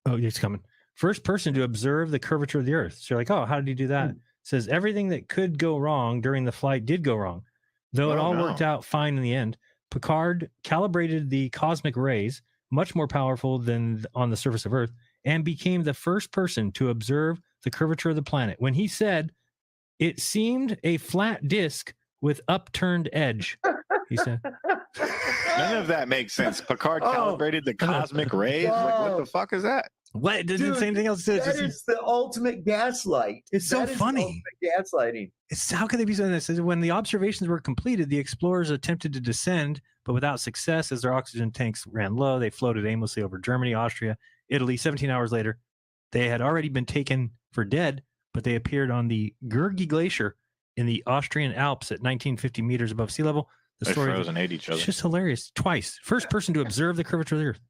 Oh, it's coming. First person to observe the curvature of the Earth. So you're like, oh, how did he do that? It says everything that could go wrong during the flight did go wrong. Though it all worked out fine in the end, Picard calibrated the cosmic rays, much more powerful than on the surface of Earth, and became the first person to observe the curvature of the planet. When he said, it seemed a flat disk with upturned edge, he said. None of that makes sense. Picard calibrated the cosmic rays? Like, what the fuck is that? What? Doesn't say anything else? That is the ultimate gaslight. It's so funny. Gaslighting. How can they be saying this? When the observations were completed, the explorers attempted to descend, but without success as their oxygen tanks ran low. They floated aimlessly over Germany, Austria, Italy. 17 hours later, they had already been taken for dead, but they appeared on the Gurgi Glacier in the Austrian Alps at 1950 meters above sea level. The story froze and ate each other. It's just hilarious. Twice. First person to observe the curvature of the Earth.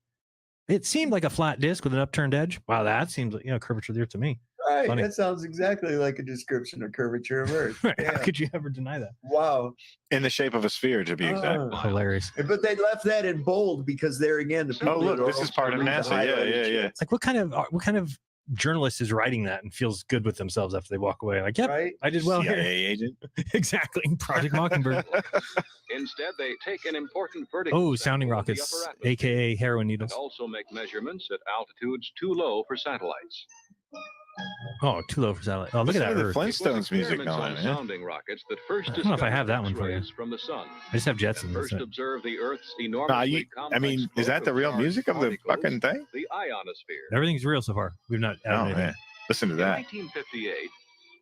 It seemed like a flat disk with an upturned edge. Wow, that seems like curvature of the Earth to me. Right, Funny. that sounds exactly like a description of curvature of Earth. Right. How could you ever deny that? Wow. In the shape of a sphere, to be exact. Hilarious. But they left that in bold because there again, the people. Oh, look, this is part of NASA. Yeah. It's like what kind of journalist is writing that and feels good with themselves after they walk away? Like, yep, right? I did well CIA here. agent. Exactly. Project Mockingbird. Instead, they take an important vertical. Oh, sounding rockets, aka heroin needles. And also make measurements at altitudes too low for satellites. Oh, too low for satellite. Oh, look at that The Earth. Flintstones music going on, man. Sounding rockets that first I don't know if I have that one for you. from the sun. I just have Jetsons. First That's it. observe the Earth's enormously I mean, is that the real music of the fucking thing? The ionosphere. Everything's real so far. We've not added Oh, anything. man. Listen to In that. 1958,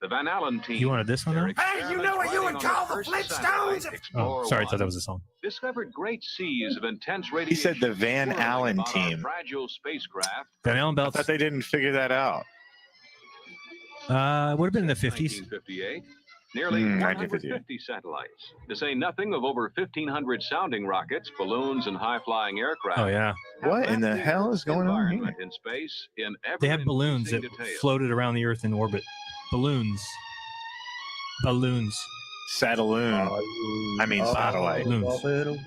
the Van Allen team. You wanted this one, though? Hey, you know what you would call the Flintstones? Oh, sorry, I thought that was a song. Discovered great seas of intense radiation. He said the Van Allen team. Fragile spacecraft. Van Allen I belts. thought they didn't figure that out. Would have been in the 50s. 1958. Nearly I get with you. 150 satellites, to say nothing of over 1,500 sounding rockets, balloons, and high-flying aircraft. Oh yeah. What in the hell is going on here? In space, in They had balloons that detail. floated around the Earth in orbit. Balloons. Sataloon. I mean satellite. Balloons.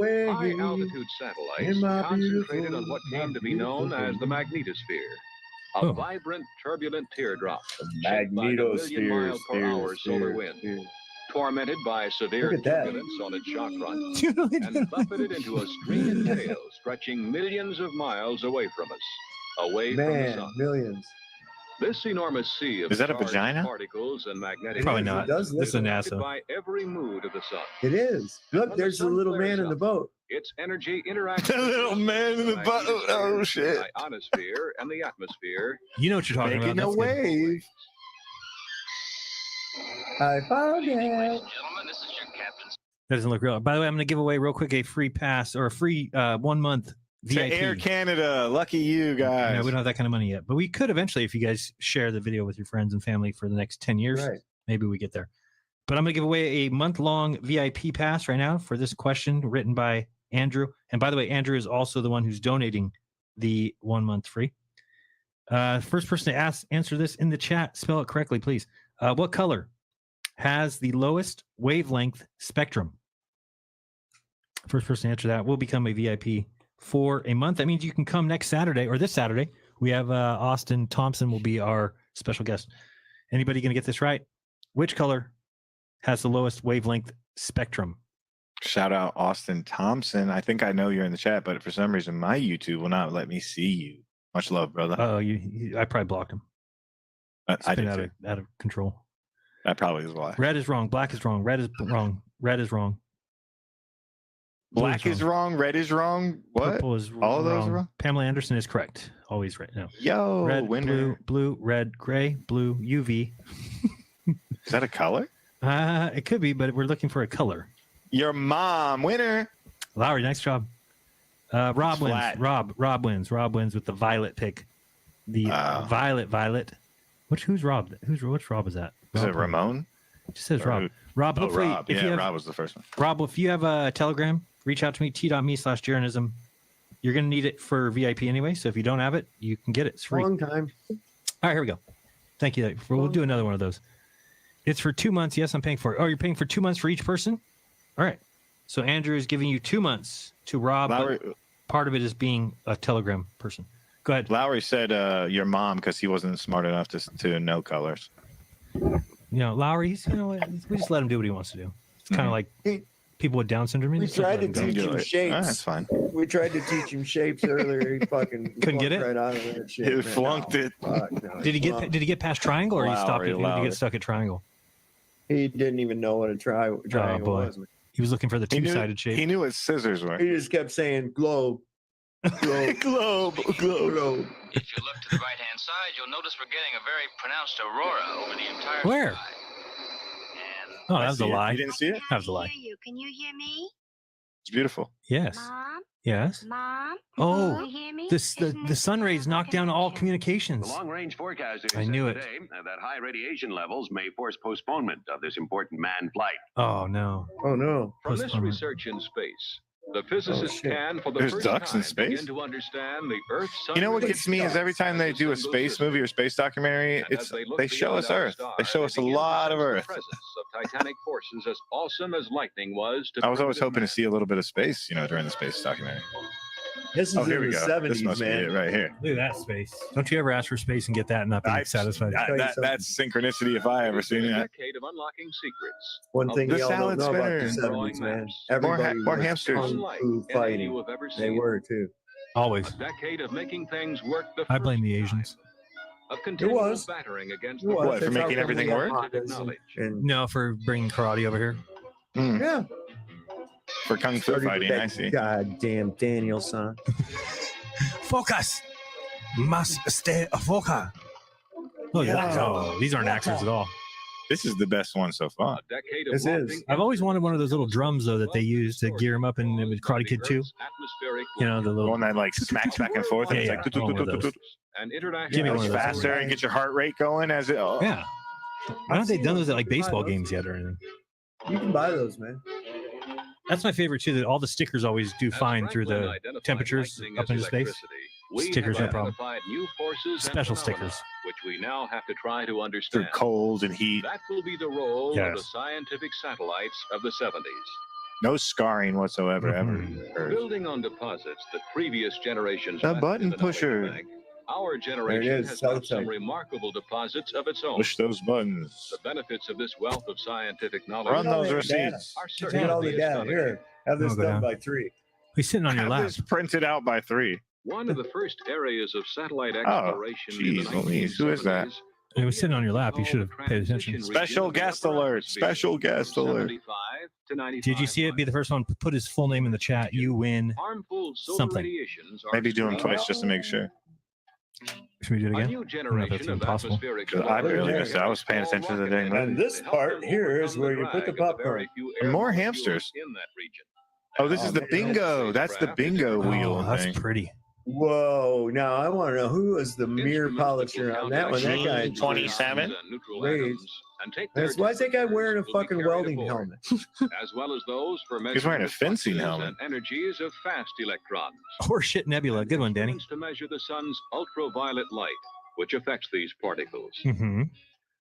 High-altitude satellites concentrated on what came to be known as the magnetosphere, a vibrant, turbulent teardrop shaped by the million-mile-per-hour solar wind, tormented by severe turbulence on its shock front, and buffeted into a stringent tail stretching millions of miles away from us, away from the sun. Millions. This enormous sea of Is that a charged vagina? particles and magnetic Probably fields not. Does This is a affected NASA. by every mood of the sun. It is. Look, there's a little man in the boat. Its energy interacts The little man in the boat. Oh, shit. The ionosphere and the atmosphere. You know what you're talking Making about. a That's good. wave. I found it. Gentlemen, this is your captain. That doesn't look real. By the way, I'm going to give away real quick a free pass or a free 1 month To VIP. Air Canada. Lucky you guys. No, we don't have that kind of money yet, but we could eventually if you guys share the video with your friends and family for the next 10 years. Right. Maybe we get there. But I'm going to give away a month-long VIP pass right now for this question written by Andrew. And by the way, Andrew is also the one who's donating the 1 month free. First person to answer this in the chat, spell it correctly, please. What color has the lowest wavelength spectrum? First person to answer that will become a VIP for a month. That means you can come next Saturday or this Saturday. We have Austin Thompson will be our special guest. Anybody going to get this right? Which color has the lowest wavelength spectrum? Shout out Austin Thompson. I think I know you're in the chat, but for some reason my YouTube will not let me see you. Much love, brother. Oh, I probably blocked him. I did out too. out of control. That probably is why. Red is wrong. Black is wrong. Red is wrong. Red is wrong. Blue Black is wrong. Red is wrong. What? Purple is All of those are wrong? Pamela Anderson is correct. Always right now. Yo, Red, winner. blue, red, gray, blue, UV. Is that a color? It could be, but we're looking for a color. Your mom, winner. Lowry, nice job. Rob wins. Flat. Rob wins. Rob wins with the violet pick. The violet. Who's Rob? Which Rob is that? Is it Ramon? It just says Or Rob. who? Rob, Oh, hopefully, Rob. if Yeah, you have, Rob was the first one. Rob, if you have a Telegram, reach out to me, t.me/Jeranism. You're going to need it for VIP anyway, so if you don't have it, you can get it. It's free. Long time. All right, here we go. Thank you. We'll do another one of those. It's for 2 months. Yes, I'm paying for it. Oh, you're paying for 2 months for each person? All right. So Andrew is giving you 2 months to Rob. Lowry, Part of it is being a Telegram person. Go ahead. Lowry said your mom because he wasn't smart enough to know colors. You know, Lowry, we just let him do what he wants to do. It's kind of like people with Down syndrome. We just let tried to them go. teach him That's shapes. fine. We tried to teach him shapes earlier. He fucking Couldn't get it? right out of that shit. He man. flunked it. Fuck, no. Did he get past triangle or he stopped Lowry, it? Did he Lowry. get stuck at triangle? He didn't even know what a triangle boy. was. He was looking for the He knew- two-sided shape. He knew what scissors were. He just kept saying globe, globe, Globe. globe. If you look to the right-hand side, you'll notice we're getting a very pronounced aurora over the entire Where? sky. And Oh, I that was a see it. lie. You didn't see it? That was a lie. Hear you. Can you hear me? It's beautiful. Yes. Mom? Yes. Mom? Oh, Can you hear me? the sun rays knocked down all communications. The long-range forecasters I knew said it. today that high radiation levels may force postponement of this important manned flight. Oh no. Oh no. From this Postponement. research in space, the physicists shit. can, for the There's first ducks in time, space? begin to understand the Earth's You know what sun gets me is every time they do a space movie or space documentary, they show us Earth. They show us a lot of Earth. The presence of titanic forces as awesome as lightning was to I was always primitive hoping to man. see a little bit of space, during the space documentary. This is Oh, here in we the go. 70s, This must man. be it right here. Look at that space. Don't you ever ask for space and get that and not be satisfied? That's synchronicity if I ever seen A that. decade of unlocking secrets. One thing The y'all don't salad know about the spinner. 70s, man. More Everybody more was hamsters. kung Unlike fu any fighting. you have ever They seen. were too. Always. A decade of making things work the I blame first the time. Asians. Of continual was. battering against It the was. What, for That's making how everything come we work? got Hondas and No, for bringing karate over here. Hmm. yeah. For kung fu Started with fighting, that I see. Goddamn Danielson. Focus. Must stay focus. Look at that. Oh, these aren't actors at all. This is the best one so far. This is. I've always wanted one of those little drums though that they use to gear them up in Karate Kid 2. You know, the little one that like smacks back and forth. Yeah, and yeah. it's like Give me one of those. faster and get your heart rate going as it. Oh. Yeah. Why haven't they done those at like baseball games yet or anything? You can buy those, man. That's my favorite too. That all the stickers always do fine through the temperatures up into space. Stickers no problem. Special stickers. Which we now have to try to understand. Through cold and heat. That will be the role of Yes. the scientific satellites of the 70s. No scarring whatsoever ever. Building on deposits that previous generations The left button in the knowledge pusher. bank, our generation is, has got some Celtic. remarkable deposits of its own. Push those buttons. The benefits of this wealth of scientific knowledge Run those data. receipts. are Look at all the certainly data. astonishing. Here, have this Oh, go done down. by 3. He's sitting on your Have lap. this printed out by 3. One of the first areas of satellite exploration in the geez, Louise, who is that? 1970s He was sitting on your lap. You should have paid attention. Special guest alert. Special guest alert. Did you see it? Be the first one. Put his full name in the chat. You win. Harmful solar Something. radiations are Maybe do them extremely twice just to make sure. Should we do it A again? new I don't know if generation that's even of possible. atmospheric I barely missed it. I was paying attention to the dang And movie. this part here is where you put the popcorn. And more hamsters. in that region. Oh, this is the bingo. That's the bingo wheel Oh, that's thing. pretty. Whoa! Now I want to know who was the mirror polisher on that one. That guy. 27? Why is that guy wearing a fucking welding helmet? As well as those for He's wearing a measuring fencing fluxes helmet. and energies of fast electrons. Horseshit nebula. Good one, Danny. Instruments to measure the sun's ultraviolet light, which affects these particles. Mm-hmm.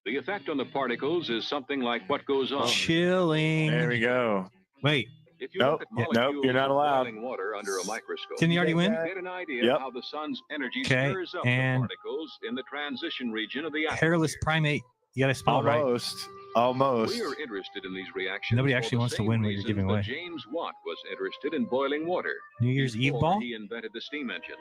The effect on the particles is something like what goes on. Chilling. There we go. Wait. If you Nope, look at nope, molecules you're not of allowed. boiling water under a microscope, Didn't he already win? get an idea Yep. of how the sun's energy Okay, stirs up and the particles in the transition region of the Hairless atmosphere. primate. You got to spell it right. Almost. We are interested in these reactions. Nobody for actually the wants to same win what you're reasons giving that away. James Watt was interested in boiling water. New Year's Eve before ball? He invented the steam engine.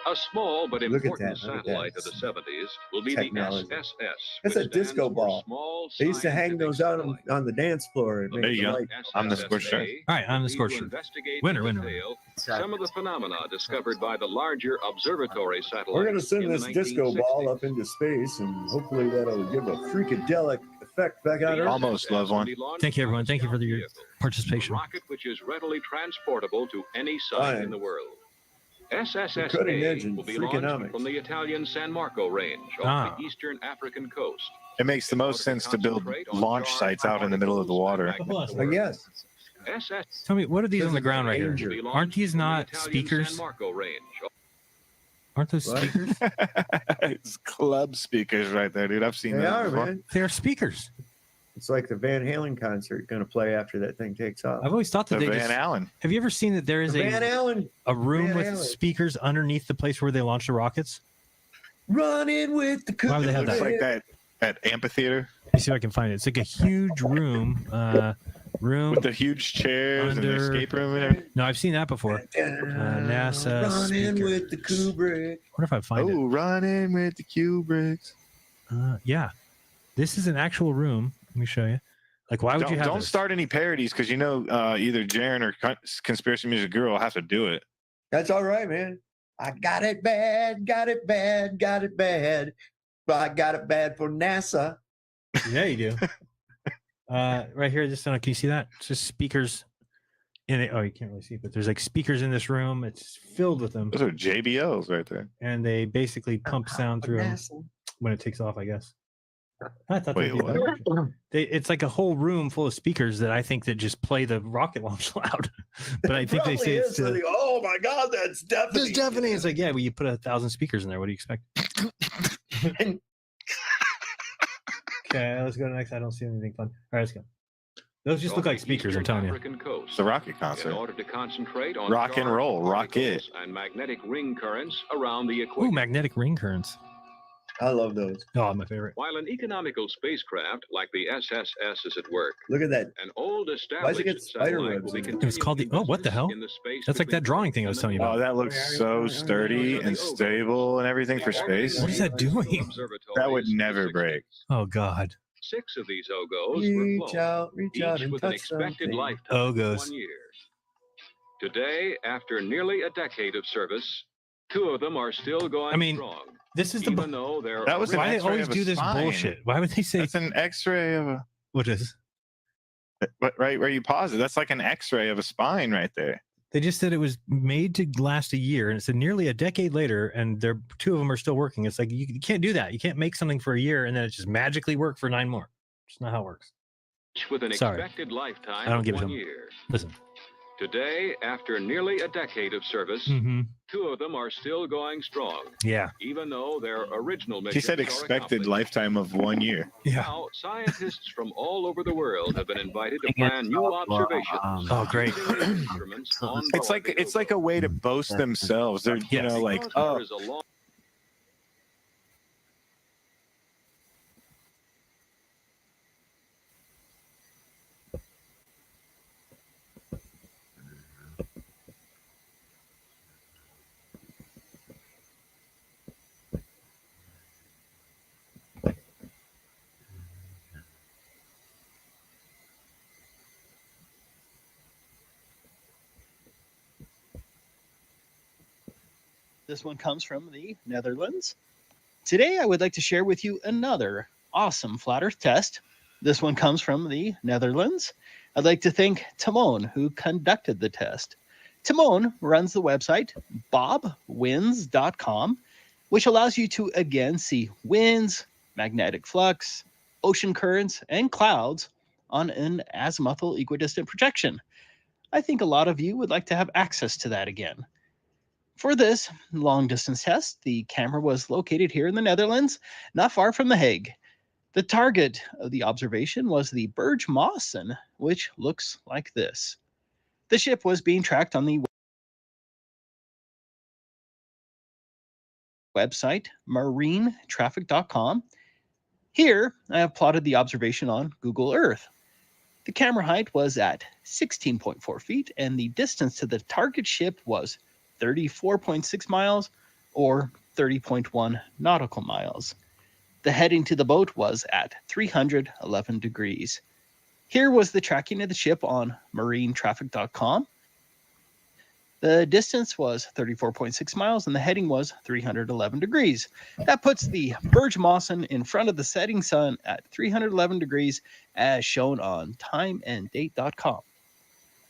A small but Look at important that, look at satellite that. of the 70s will be Technology. the SSS. That's which a disco stands for ball. Small They used to hang Scientific those out Satellite. on the dance floor. And There make you the go. light. I'm the scorched shirt. All right, I'm the To scorched shirt. investigate Winner, in winner. detail Some of the phenomena discovered by the larger observatory satellites. We're going to send in the this disco ball 1960s. up into space, and hopefully that'll give a freakadelic effect back on Earth. Almost, loved one. Thank you, everyone. Thank you for your participation. A rocket which is readily transportable to any site Fine. in the world. Cutting edge SSSA and will be launched freakonomics. from the Italian San Marco range off Ah. the eastern African coast. It makes the most sense to build launch sites out in the middle of the water. I guess. SS Tell me, what are these on the ground right Danger. here? Aren't these not Italian speakers? San Marco range. Aren't those What? speakers? It's club speakers right there, dude. I've seen They that are, before. man. They are speakers. It's like the Van Halen concert going to play after that thing takes off. I've always thought that The they Van just. Allen. Have you ever seen that there is The Van a Allen room Van with Halen. speakers underneath the place where they launch the rockets? running with the Why would they have It's that? like that amphitheater Let me see if I can find it. It's like a huge room. Room. with the huge chairs and the Under- escape room and everything. No, I've seen that before. NASA running speaker. with the Kubrick. I wonder if I find Oh, running with the Kubricks. it. Yeah, this is an actual room. Let me show you. Like, why would you have Don't this? start any parodies because you know either Jaren or Conspiracy Music Girl will have to do it. That's all right, man. I got it bad, got it bad, got it bad. But I got it bad for NASA. Yeah, you do. Right here, just can you see that? It's just speakers in it. Oh, you can't really see, but there's like speakers in this room. It's filled with them, Those are JBLs right there. and they basically pump sound through them NASA. when it takes off. I guess. I thought Wait, that'd be what? better. It's like a whole room full of speakers that I think that just play the rocket launch loud. But I think they Probably say is. it's They're like, oh my God, that's deafening. It's deafening. It's like, yeah, well, you put 1,000 speakers in there. What do you expect? Okay, let's go to the next. I don't see anything fun. All right, let's go. Those just look like speakers, I'm telling you. It's a rocket In concert. order to concentrate on Rock and charged roll, particles rocket. and magnetic ring currents around the Ooh, equator. magnetic ring currents. I love those. Oh, my favorite. While an economical spacecraft like the SSS is at work, Look at that. an old Why established does it get spider satellite webs will be in it? It was called the- oh, what the hell? in the space That's like that between drawing thing I was telling you about. Oh, that looks so sturdy and stable and everything for space. What is that doing? That would never break. Oh, God. 6 of these OGOs were Reach flown, out each and with an touch expected something. lifetime of Ogos. 1 year. Today, after nearly a decade of service, Two of them are still going strong. This is even though they're that was why they always do this bullshit. Why would they say it's an X-ray of a what is? But right where you pause it, that's like an X-ray of a spine right there. They just said it was made to last a year, and it said nearly a decade later, and two of them are still working. It's like you can't do that. You can't make something for a year and then it just magically work for 9 more. It's not how it works. With an expected lifetime I don't of give 1 them. year. Listen. Today, after nearly a decade of service, two of them are still going strong. Yeah. Even though their original mission. He said expected lifetime of 1 year. Yeah. Now, scientists from all over the world have been invited to plan new observations. Oh, great. It's like a way to boast themselves. They're you know like oh. This one comes from the Netherlands. Today, I would like to share with you another awesome flat Earth test. This one comes from the Netherlands. I'd like to thank Timon, who conducted the test. Timon runs the website bobwinds.com, which allows you to again see winds, magnetic flux, ocean currents, and clouds on an azimuthal equidistant projection. I think a lot of you would like to have access to that again. For this long distance test, the camera was located here in the Netherlands, not far from The Hague. The target of the observation was the Berge Mawson, which looks like this. The ship was being tracked on the website marinetraffic.com. Here, I have plotted the observation on Google Earth. The camera height was at 16.4 feet, and the distance to the target ship was 34.6 miles or 30.1 nautical miles. The heading to the boat was at 311 degrees. Here was the tracking of the ship on marinetraffic.com. The distance was 34.6 miles and the heading was 311 degrees. That puts the Berge Mawson in front of the setting sun at 311 degrees as shown on timeanddate.com.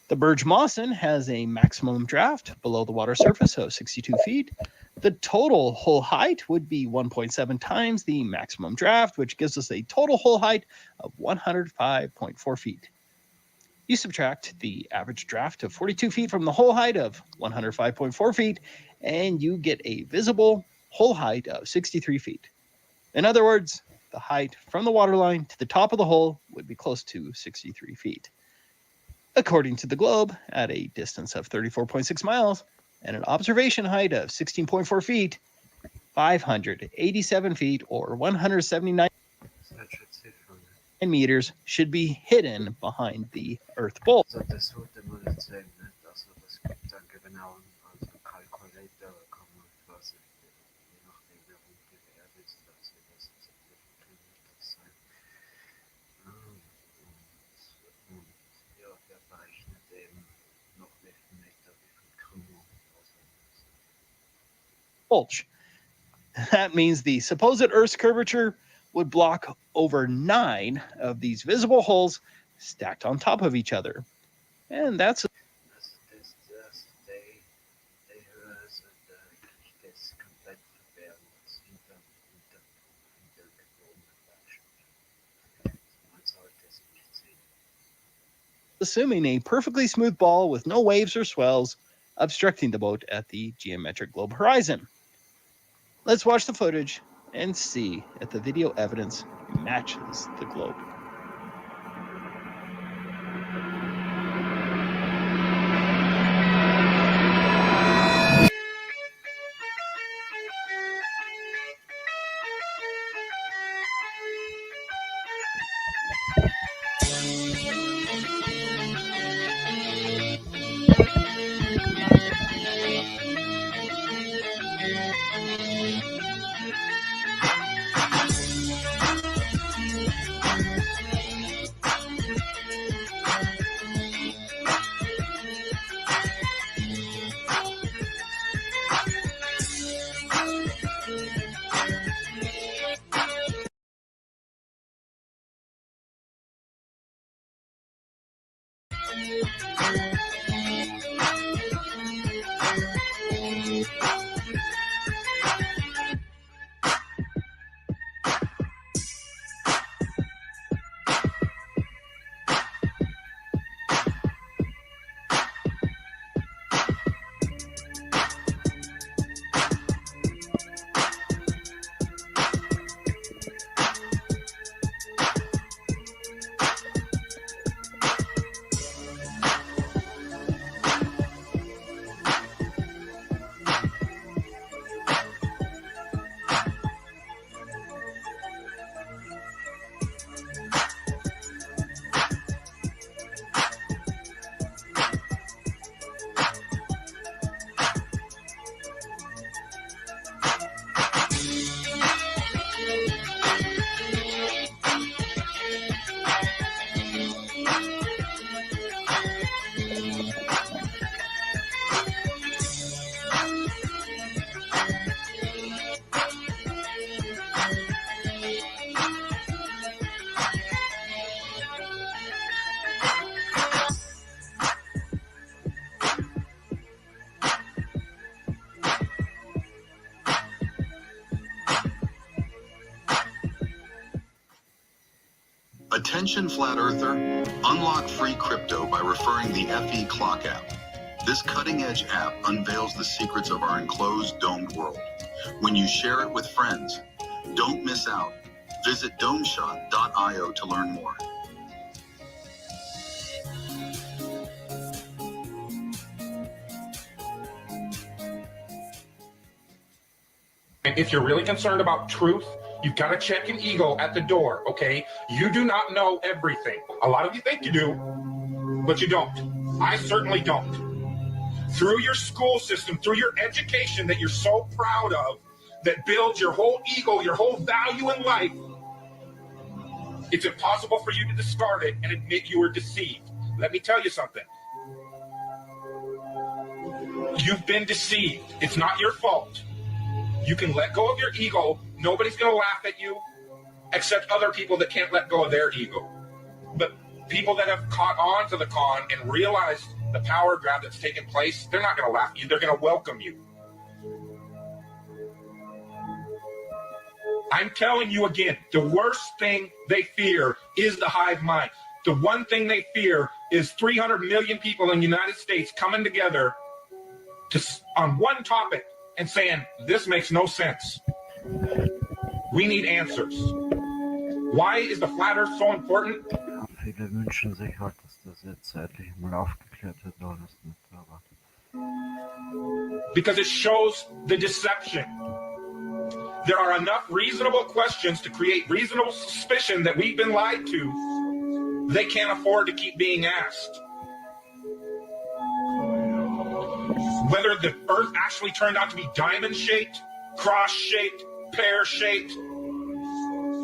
The Berge Mawson has a maximum draft below the water surface of 62 feet. The total hull height would be 1.7 times the maximum draft, which gives us a total hull height of 105.4 feet. You subtract the average draft of 42 feet from the hull height of 105.4 feet, and you get a visible hull height of 63 feet. In other words, the height from the waterline to the top of the hull would be close to 63 feet. According to the globe, at a distance of 34.6 miles and an observation height of 16.4 feet, 587 feet or 179 meters should be hidden behind the Earth bowl. That means the supposed Earth's curvature would block over 9 of these visible holes stacked on top of each other. And that's assuming a perfectly smooth ball with no waves or swells obstructing the boat at the geometric globe horizon. Let's watch the footage and see if the video evidence matches the globe. Attention Flat Earther, unlock free crypto by referring the FE Clock app. This cutting-edge app unveils the secrets of our enclosed domed world. When you share it with friends, don't miss out. Visit domeshot.io to learn more. And if you're really concerned about truth, you've got to check an ego at the door, okay? You do not know everything. A lot of you think you do, but you don't. I certainly don't. Through your school system, through your education that you're so proud of, that builds your whole ego, your whole value in life, it's impossible for you to discard it and admit you were deceived. Let me tell you something. You've been deceived. It's not your fault. You can let go of your ego. Nobody's going to laugh at you except other people that can't let go of their ego. But people that have caught on to the con and realized the power grab that's taken place, they're not going to laugh at you. They're going to welcome you. I'm telling you again, the worst thing they fear is the hive mind. The one thing they fear is 300 million people in the United States coming together on one topic and saying, this makes no sense. We need answers. Why is the flat earth so important? Viele wünschen sich halt, dass das jetzt endlich mal aufgeklärt wird, aber das nicht aber. Because it shows the deception. There are enough reasonable questions to create reasonable suspicion that we've been lied to. They can't afford to keep being asked. Whether the earth actually turned out to be diamond-shaped, cross-shaped, pear-shaped,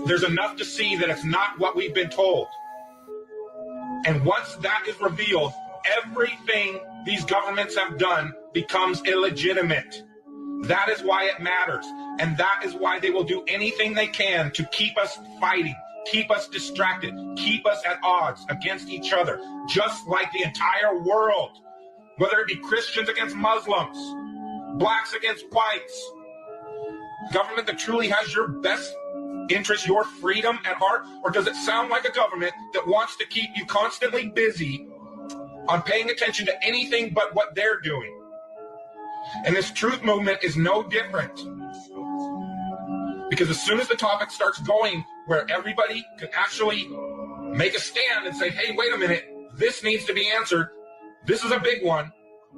there's enough to see that it's not what we've been told. And once that is revealed, everything these governments have done becomes illegitimate. That is why it matters. And that is why they will do anything they can to keep us fighting, keep us distracted, keep us at odds against each other, just like the entire world. Whether it be Christians against Muslims, blacks against whites, government that truly has your best interest, your freedom at heart, or does it sound like a government that wants to keep you constantly busy on paying attention to anything but what they're doing? And this truth movement is no different. Because as soon as the topic starts going where everybody can actually make a stand and say, hey, wait a minute, this needs to be answered. This is a big one.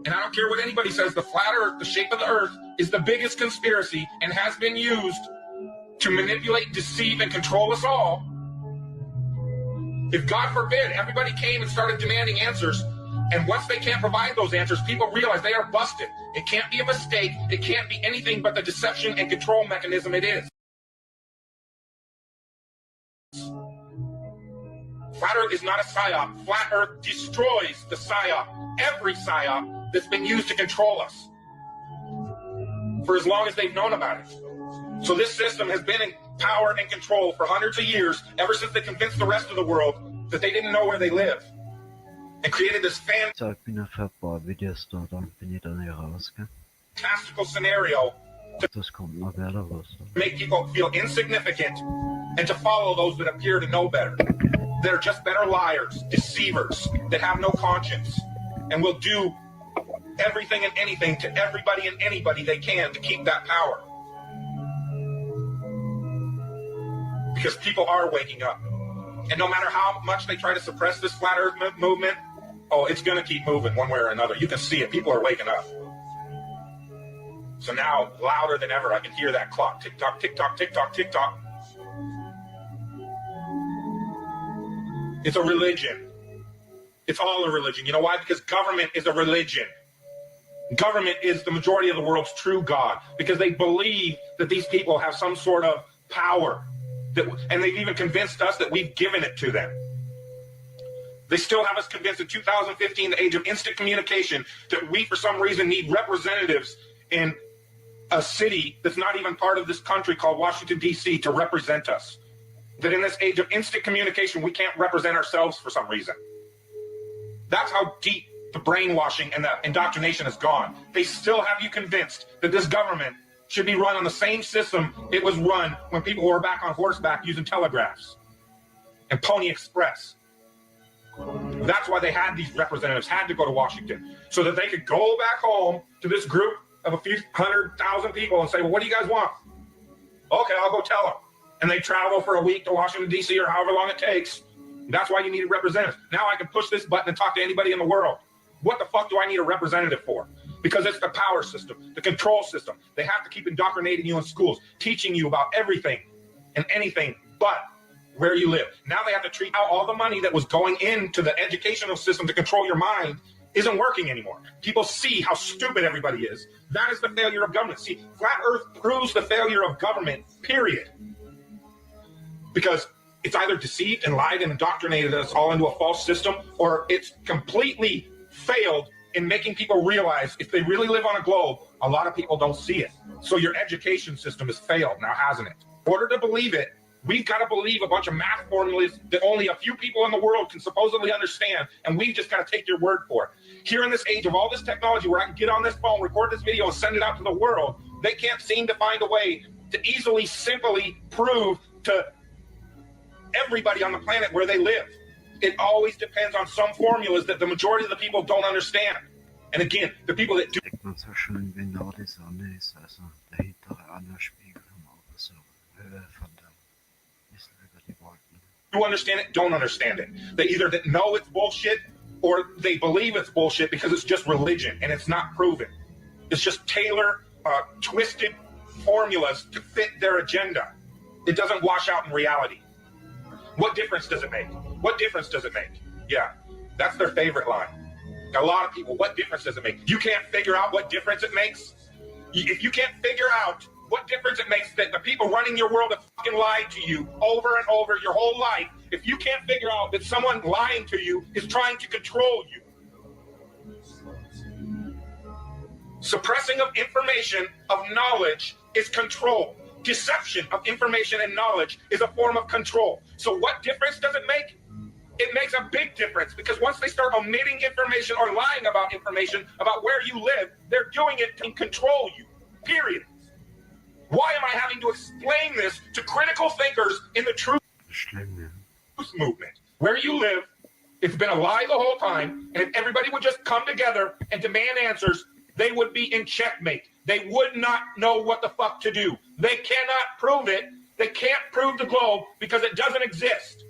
And I don't care what anybody says, the flat earth, the shape of the earth, is the biggest conspiracy and has been used to manipulate, deceive, and control us all. If, God forbid, everybody came and started demanding answers, and once they can't provide those answers, people realize they are busted. It can't be a mistake. It can't be anything but the deception and control mechanism it is. Flat Earth is not a psyop. Flat Earth destroys the psyop. Every psyop that's been used to control us for as long as they've known about it. So this system has been in power and control for hundreds of years, ever since they convinced the rest of the world that they didn't know where they live. and created this So, ich bin auf ein paar Videos da, dann bin ich da nicht raus, gell? fantastical scenario Das kommt noch weiter raus. to make people feel insignificant and to follow those that appear to know better. They're just better liars, deceivers, that have no conscience, and will do everything and anything to everybody and anybody they can to keep that power. Because people are waking up. And no matter how much they try to suppress this flat earth movement, oh, it's going to keep moving one way or another. You can see it. People are waking up. So now, louder than ever, I can hear that clock. Tick tock, tick tock, tick tock, tick tock. It's a religion. It's all a religion. You know why? Because government is a religion. Government is the majority of the world's true God, because they believe that these people have some sort of power. And they've even convinced us that we've given it to them. They still have us convinced in 2015, the age of instant communication, that we, for some reason, need representatives in a city that's not even part of this country called Washington, D.C. to represent us. That in this age of instant communication, we can't represent ourselves for some reason. That's how deep the brainwashing and the indoctrination has gone. They still have you convinced that this government should be run on the same system it was run when people were back on horseback using telegraphs and Pony Express. That's why they had these representatives, had to go to Washington, so that they could go back home to this group of a few 100,000 people and say, well, what do you guys want? Okay, I'll go tell them. And they travel for a week to Washington, D.C. or however long it takes. That's why you need representatives. Now I can push this button and talk to anybody in the world. What the fuck do I need a representative for? Because it's the power system, the control system. They have to keep indoctrinating you in schools, teaching you about everything and anything but where you live. Now they have to treat out all the money that was going into the educational system to control your mind isn't working anymore. People see how stupid everybody is. That is the failure of government. See, Flat Earth proves the failure of government, period. Because it's either deceived and lied and indoctrinated us all into a false system, or it's completely failed in making people realize if they really live on a globe, a lot of people don't see it. So your education system has failed now, hasn't it? In order to believe it, we've got to believe a bunch of math formulas that only a few people in the world can supposedly understand, and we've just got to take your word for it. Here in this age of all this technology where I can get on this phone, record this video, and send it out to the world, they can't seem to find a way to easily, simply prove to everybody on the planet where they live. It always depends on some formulas that the majority of the people don't understand. And again, the people that do So schön genau die Sonne ist, also der hintere Annerspiegel am Auge, so Höhe von der bisschen über die Wolken. who understand it don't understand it. They either know it's bullshit or they believe it's bullshit because it's just religion and it's not proven. It's just twisted formulas to fit their agenda. It doesn't wash out in reality. What difference does it make? What difference does it make? Yeah, that's their favorite line. A lot of people, what difference does it make? You can't figure out what difference it makes? If you can't figure out what difference it makes that the people running your world have fucking lied to you over and over your whole life, if you can't figure out that someone lying to you is trying to control you, suppressing of information, of knowledge, is control. Deception of information and knowledge is a form of control. So what difference does it make? It makes a big difference, because once they start omitting information or lying about information about where you live, they're doing it to control you, period. Why am I having to explain this to critical thinkers in the truth movement? Where you live, it's been a lie the whole time, and if everybody would just come together and demand answers, they would be in checkmate. They would not know what the fuck to do. They cannot prove it. They can't prove the globe because it doesn't exist.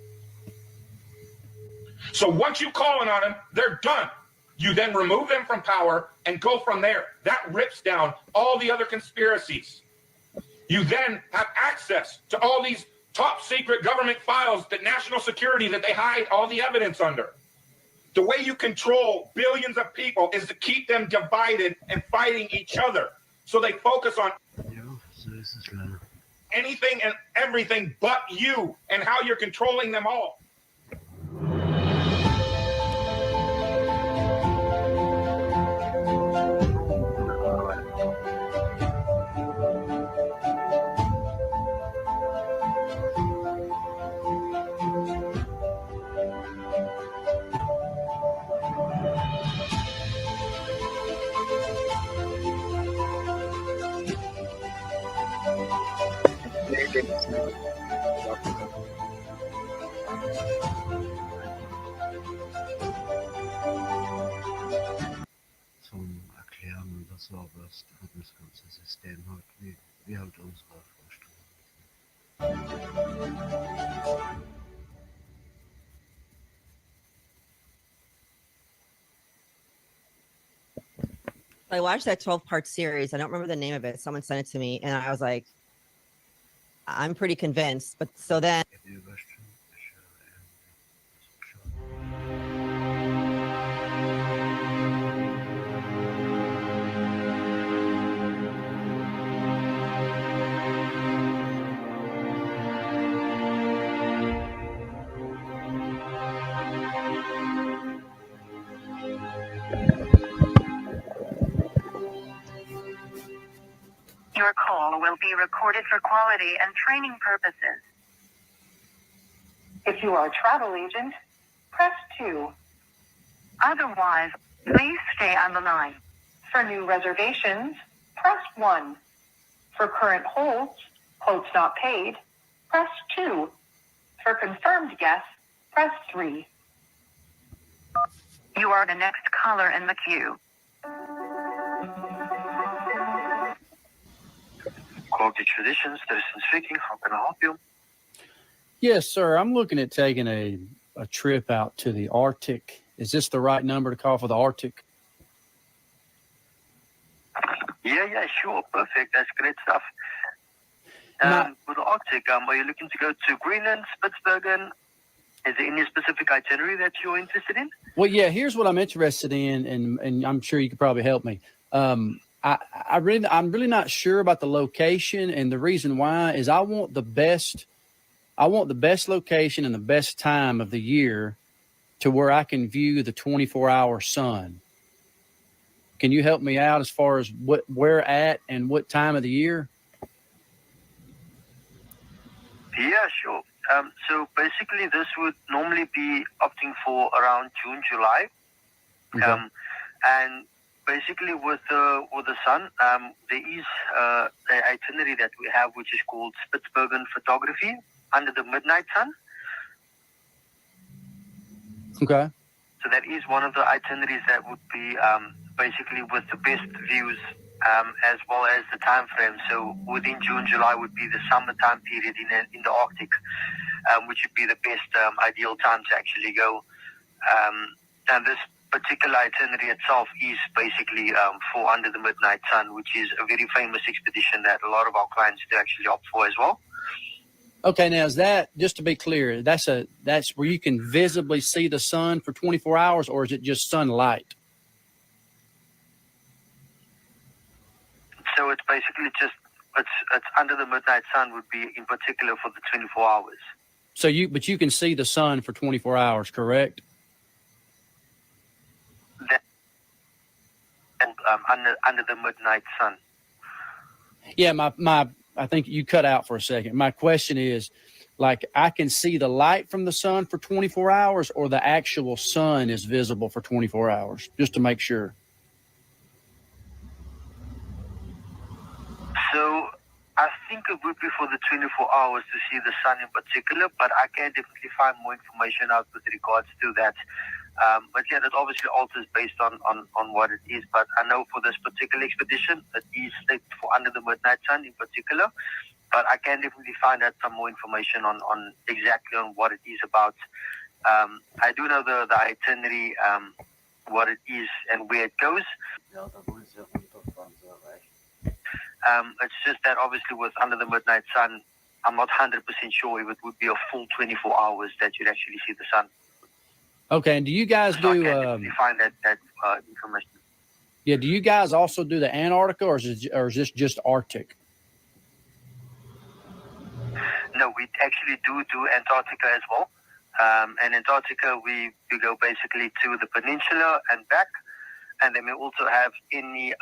So once you call on them, they're done. You then remove them from power and go from there. That rips down all the other conspiracies. You then have access to all these top secret government files, that national security that they hide all the evidence under. The way you control billions of people is to keep them divided and fighting each other. So they focus on anything and everything but you and how you're controlling them all. Zauberst hat das ganze System halt wie halt unsere Vorstellung. I watched that 12-part series. I don't remember the name of it. Someone sent it to me, and I was like, I'm pretty convinced. But so then. Your call will be recorded for quality and training purposes. If you are a travel agent, press 2. Otherwise, please stay on the line. For new reservations, press 1. For current holds, quotes not paid, press 2. For confirmed guests, press 3. You are the next caller in the queue. Quality Traditions, Citizen speaking. How can I help you? Yes, sir. I'm looking at taking a trip out to the Arctic. Is this the right number to call for the Arctic? Yeah, sure. Perfect. That's great stuff. With the Arctic, are you looking to go to Greenland, Spitsbergen? Is there any specific itinerary that you're interested in? Well, yeah, here's what I'm interested in, and I'm sure you could probably help me. I'm really not sure about the location, and the reason why is I want the best location and the best time of the year to where I can view the 24-hour sun. Can you help me out as far as where at and what time of the year? Yeah, sure. So basically, this would normally be opting for around June, July, Okay. and basically with the sun, there is the itinerary that we have, which is called Spitsbergen photography under the midnight sun. Okay. So that is one of the itineraries that would be basically with the best views as well as the time frame. So within June, July would be the summertime period in the Arctic, which would be the best ideal time to actually go. And this particular itinerary itself is basically for Under the Midnight Sun, which is a very famous expedition that a lot of our clients do actually opt for as well. Okay, now is that, just to be clear, that's where you can visibly see the sun for 24 hours, or is it just sunlight? So it's basically just it's Under the Midnight Sun would be in particular for the 24 hours. So but you can see the sun for 24 hours, correct? Under the Midnight Sun. Yeah, I think you cut out for a second. My question is, like, I can see the light from the sun for 24 hours, or the actual sun is visible for 24 hours, just to make sure. So I think it would be for the 24 hours to see the sun in particular, but I can definitely find more information out with regards to that. But yeah, that obviously alters based on what it is. But I know for this particular expedition, it is stated for Under the Midnight Sun in particular. But I can definitely find out some more information on exactly on what it is about. I do know the itinerary, what it is and where it goes. It's just that obviously with Under the Midnight Sun, I'm not 100% sure if it would be a full 24 hours that you'd actually see the sun. Okay, and do you guys So do? I can definitely find that information. Yeah, do you guys also do the Antarctica, or is this just Arctic? No, we actually do Antarctica as well. And Antarctica, we go basically to the peninsula and back. And then we also have any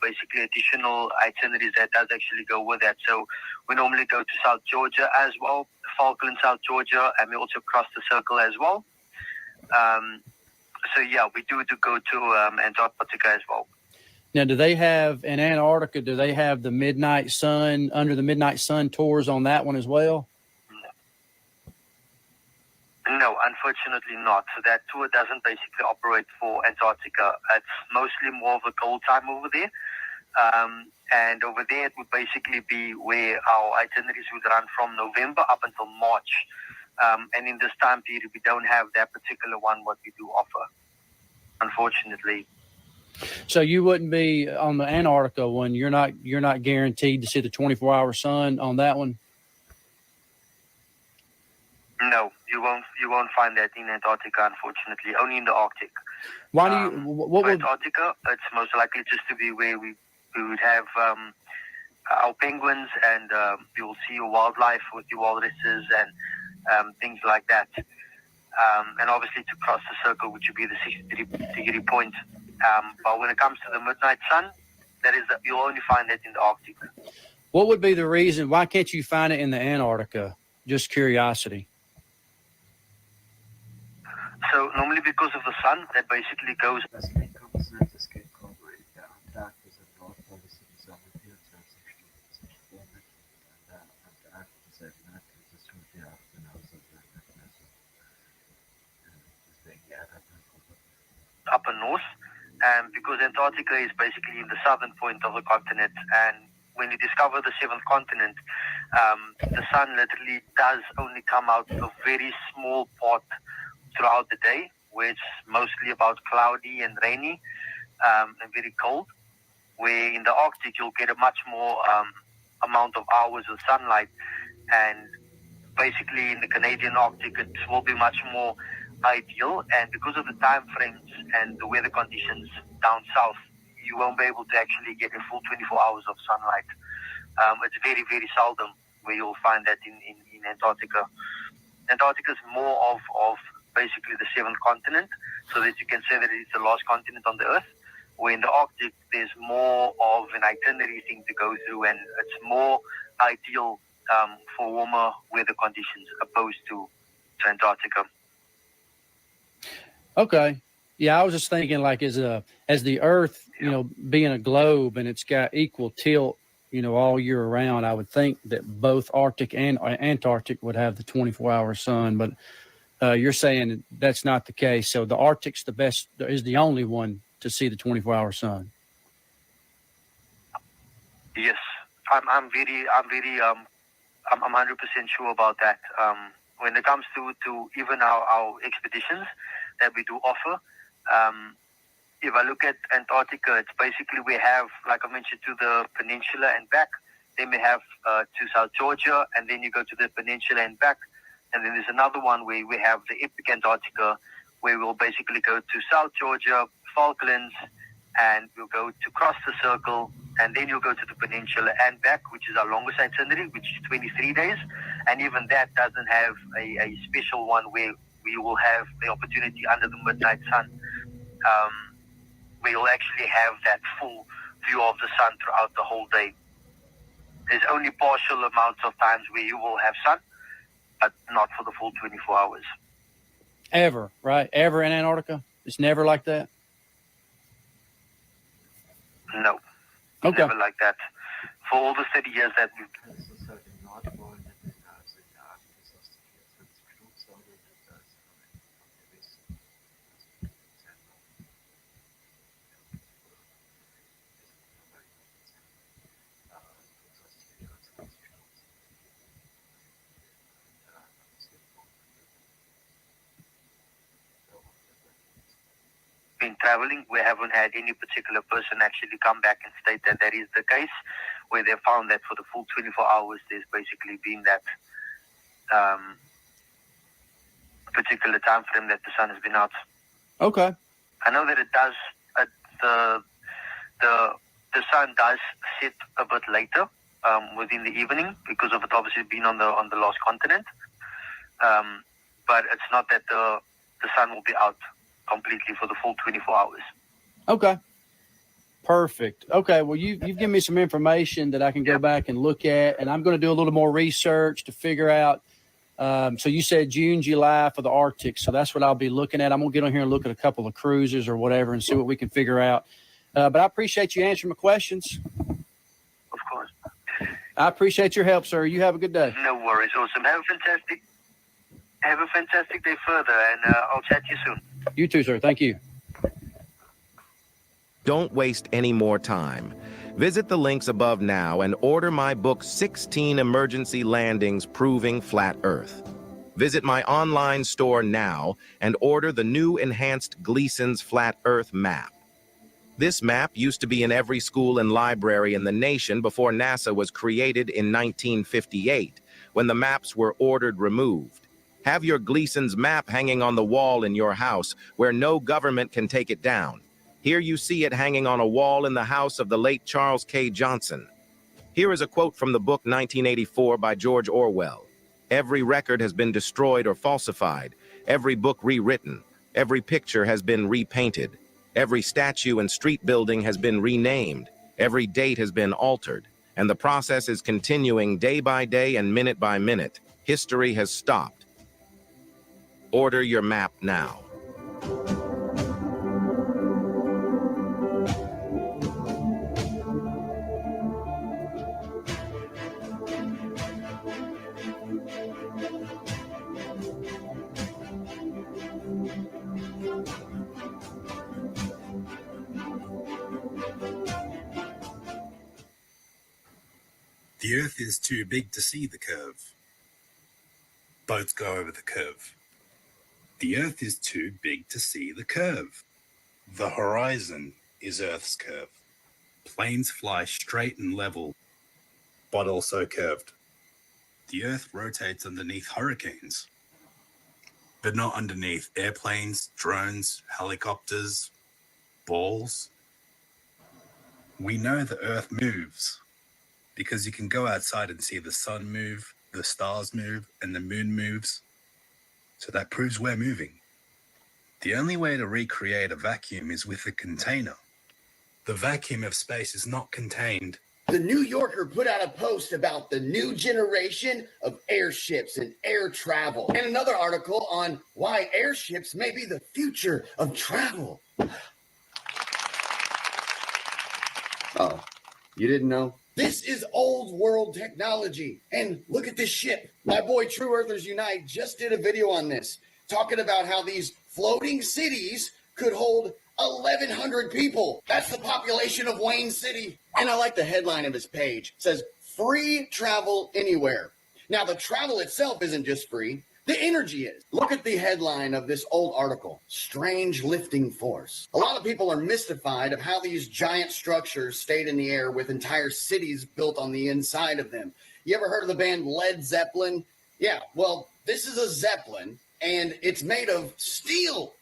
basically additional itineraries that does actually go with that. So we normally go to South Georgia as well, Falkland, South Georgia, and we also cross the circle as well. So yeah, we do go to Antarctica as well. Now, do they have in Antarctica? Do they have the Midnight Sun, Under the Midnight Sun tours on that one as well? No, unfortunately. unfortunately not. So that tour doesn't basically operate for Antarctica. It's mostly more of a cold time over there. And over there, it would basically be where our itineraries would run from November up until March. And in this time period, we don't have that particular one, what we do offer, unfortunately. So you wouldn't be on the Antarctica one. You're not guaranteed to see the 24-hour sun on that one. No, you won't find that in Antarctica, unfortunately. Only in the Arctic. Why do you? What for would? Antarctica, it's most likely just to be where we would have our penguins, and you will see your wildlife with your walruses and things like that. And obviously to cross the circle, which would be the 60-degree point. But when it comes to the midnight sun, you'll only find it in the Arctic. What would be the reason? Why can't you find it in the Antarctica? Just curiosity. So normally because of the sun, that basically goes. Upper north, and because Antarctica is basically in the southern point of the continent, and when you discover the seventh continent, the sun literally does only come out a very small part throughout the day, where it's mostly about cloudy and rainy and very cold, where in the Arctic you'll get a much more amount of hours of sunlight, and basically in the Canadian Arctic it will be much more ideal, and because of the time frames and the weather conditions down south, you won't be able to actually get a full 24 hours of sunlight. It's very, very seldom where you'll find that in Antarctica. Antarctica is more of basically the seventh continent, so that you can say that it's the last continent on the Earth, where in the Arctic there's more of an itinerary thing to go through, and it's more ideal for warmer weather conditions opposed to Antarctica. Okay. Yeah, I was just thinking, like, as the Earth, you know, being a globe and it's got equal tilt, you know, all year around, I would think that both Arctic and Antarctic would have the 24-hour sun, but you're saying that's not the case. So the Arctic's is the only one to see the 24-hour sun. Yes, I'm 100% sure about that. When it comes to even our expeditions that we do offer, if I look at Antarctica, it's basically we have, like I mentioned, to the peninsula and back. Then we have to South Georgia, and then you go to the peninsula and back. And then there's another one where we have the Epic Antarctica, where we'll basically go to South Georgia, Falklands, and we'll go to cross the circle, and then you'll go to the peninsula and back, which is our longest itinerary, which is 23 days. And even that doesn't have a special one where we will have the opportunity under the midnight sun, where you'll actually have that full view of the sun throughout the whole day. There's only partial amounts of times where you will have sun, but not for the full 24 hours. Ever, right? Ever in Antarctica? It's never like that? No. Okay. Never like that. For all the 30 years that we've... been traveling, we haven't had any particular person actually come back and state that that is the case, where they found that for the full 24 hours there's basically been that particular time frame that the sun has been out. Okay. I know that it does, the sun does set a bit later within the evening because of it obviously being on the lost continent, but it's not that the sun will be out completely for the full 24 hours. Okay. Perfect. Okay. Well, you've given me some information that I can go back and look at, and I'm going to do a little more research to figure out. So you said June, July for the Arctic. So that's what I'll be looking at. I'm going to get on here and look at a couple of cruises or whatever and see what we can figure out. But I appreciate you answering my questions. Of course. I appreciate your help, sir. You have a good day. No worries. Awesome. Have a fantastic Have a fantastic day further, and I'll chat to you soon. You too, sir. Thank you. Don't waste any more time. Visit the links above now and order my book, 16 Emergency Landings Proving Flat Earth. Visit my online store now and order the new enhanced Gleason's Flat Earth map. This map used to be in every school and library in the nation before NASA was created in 1958, when the maps were ordered removed. Have your Gleason's map hanging on the wall in your house where no government can take it down. Here you see it hanging on a wall in the house of the late Charles K. Johnson. Here is a quote from the book 1984 by George Orwell. Every record has been destroyed or falsified, every book rewritten, every picture has been repainted, every statue and street building has been renamed, every date has been altered, and the process is continuing day by day and minute by minute. History has stopped. Order your map now. The Earth is too big to see the curve. Boats go over the curve. The Earth is too big to see the curve. The horizon is Earth's curve. Planes fly straight and level, but also curved. The Earth rotates underneath hurricanes, but not underneath airplanes, drones, helicopters, balls. We know the Earth moves because you can go outside and see the sun move, the stars move, and the moon moves. So that proves we're moving. The only way to recreate a vacuum is with a container. The vacuum of space is not contained. The New Yorker put out a post about the new generation of airships and air travel, and another article on why airships may be the future of travel. Oh, you didn't know? This is old world technology. And look at this ship. My boy True Earthers Unite just did a video on this, talking about how these floating cities could hold 1,100 people. That's the population of Wayne City. And I like the headline of his page. It says, free travel anywhere. Now, the travel itself isn't just free. The energy is. Look at the headline of this old article, Strange Lifting Force. A lot of people are mystified of how these giant structures stayed in the air with entire cities built on the inside of them. You ever heard of the band Led Zeppelin? Yeah, well, this is a Zeppelin, and it's made of steel.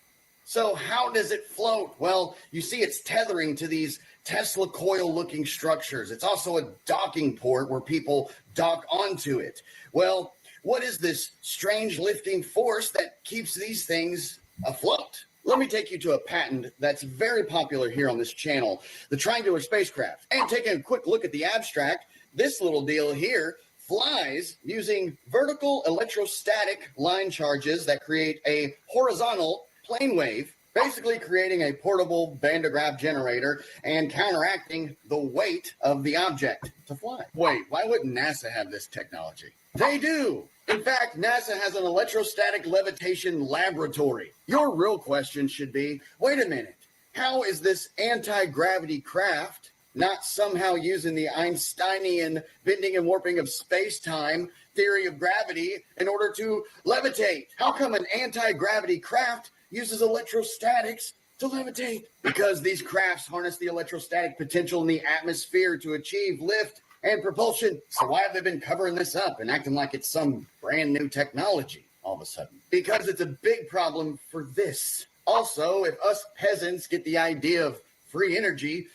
So how does it float? Well, you see it's tethering to these Tesla coil-looking structures. It's also a docking port where people dock onto it. Well, what is this strange lifting force that keeps these things afloat? Let me take you to a patent that's very popular here on this channel, the triangular spacecraft. And taking a quick look at the abstract, this little deal here flies using vertical electrostatic line charges that create a horizontal plane wave, basically creating a portable Van de Graaff generator and counteracting the weight of the object to fly. Wait, why wouldn't NASA have this technology? They do. In fact, NASA has an electrostatic levitation laboratory. Your real question should be, wait a minute, how is this anti-gravity craft not somehow using the Einsteinian bending and warping of space-time theory of gravity in order to levitate? How come an anti-gravity craft uses electrostatics to levitate? Because these crafts harness the electrostatic potential in the atmosphere to achieve lift and propulsion. So why have they been covering this up and acting like it's some brand new technology all of a sudden? Because it's a big problem for this. Also, if us peasants get the idea of free energy,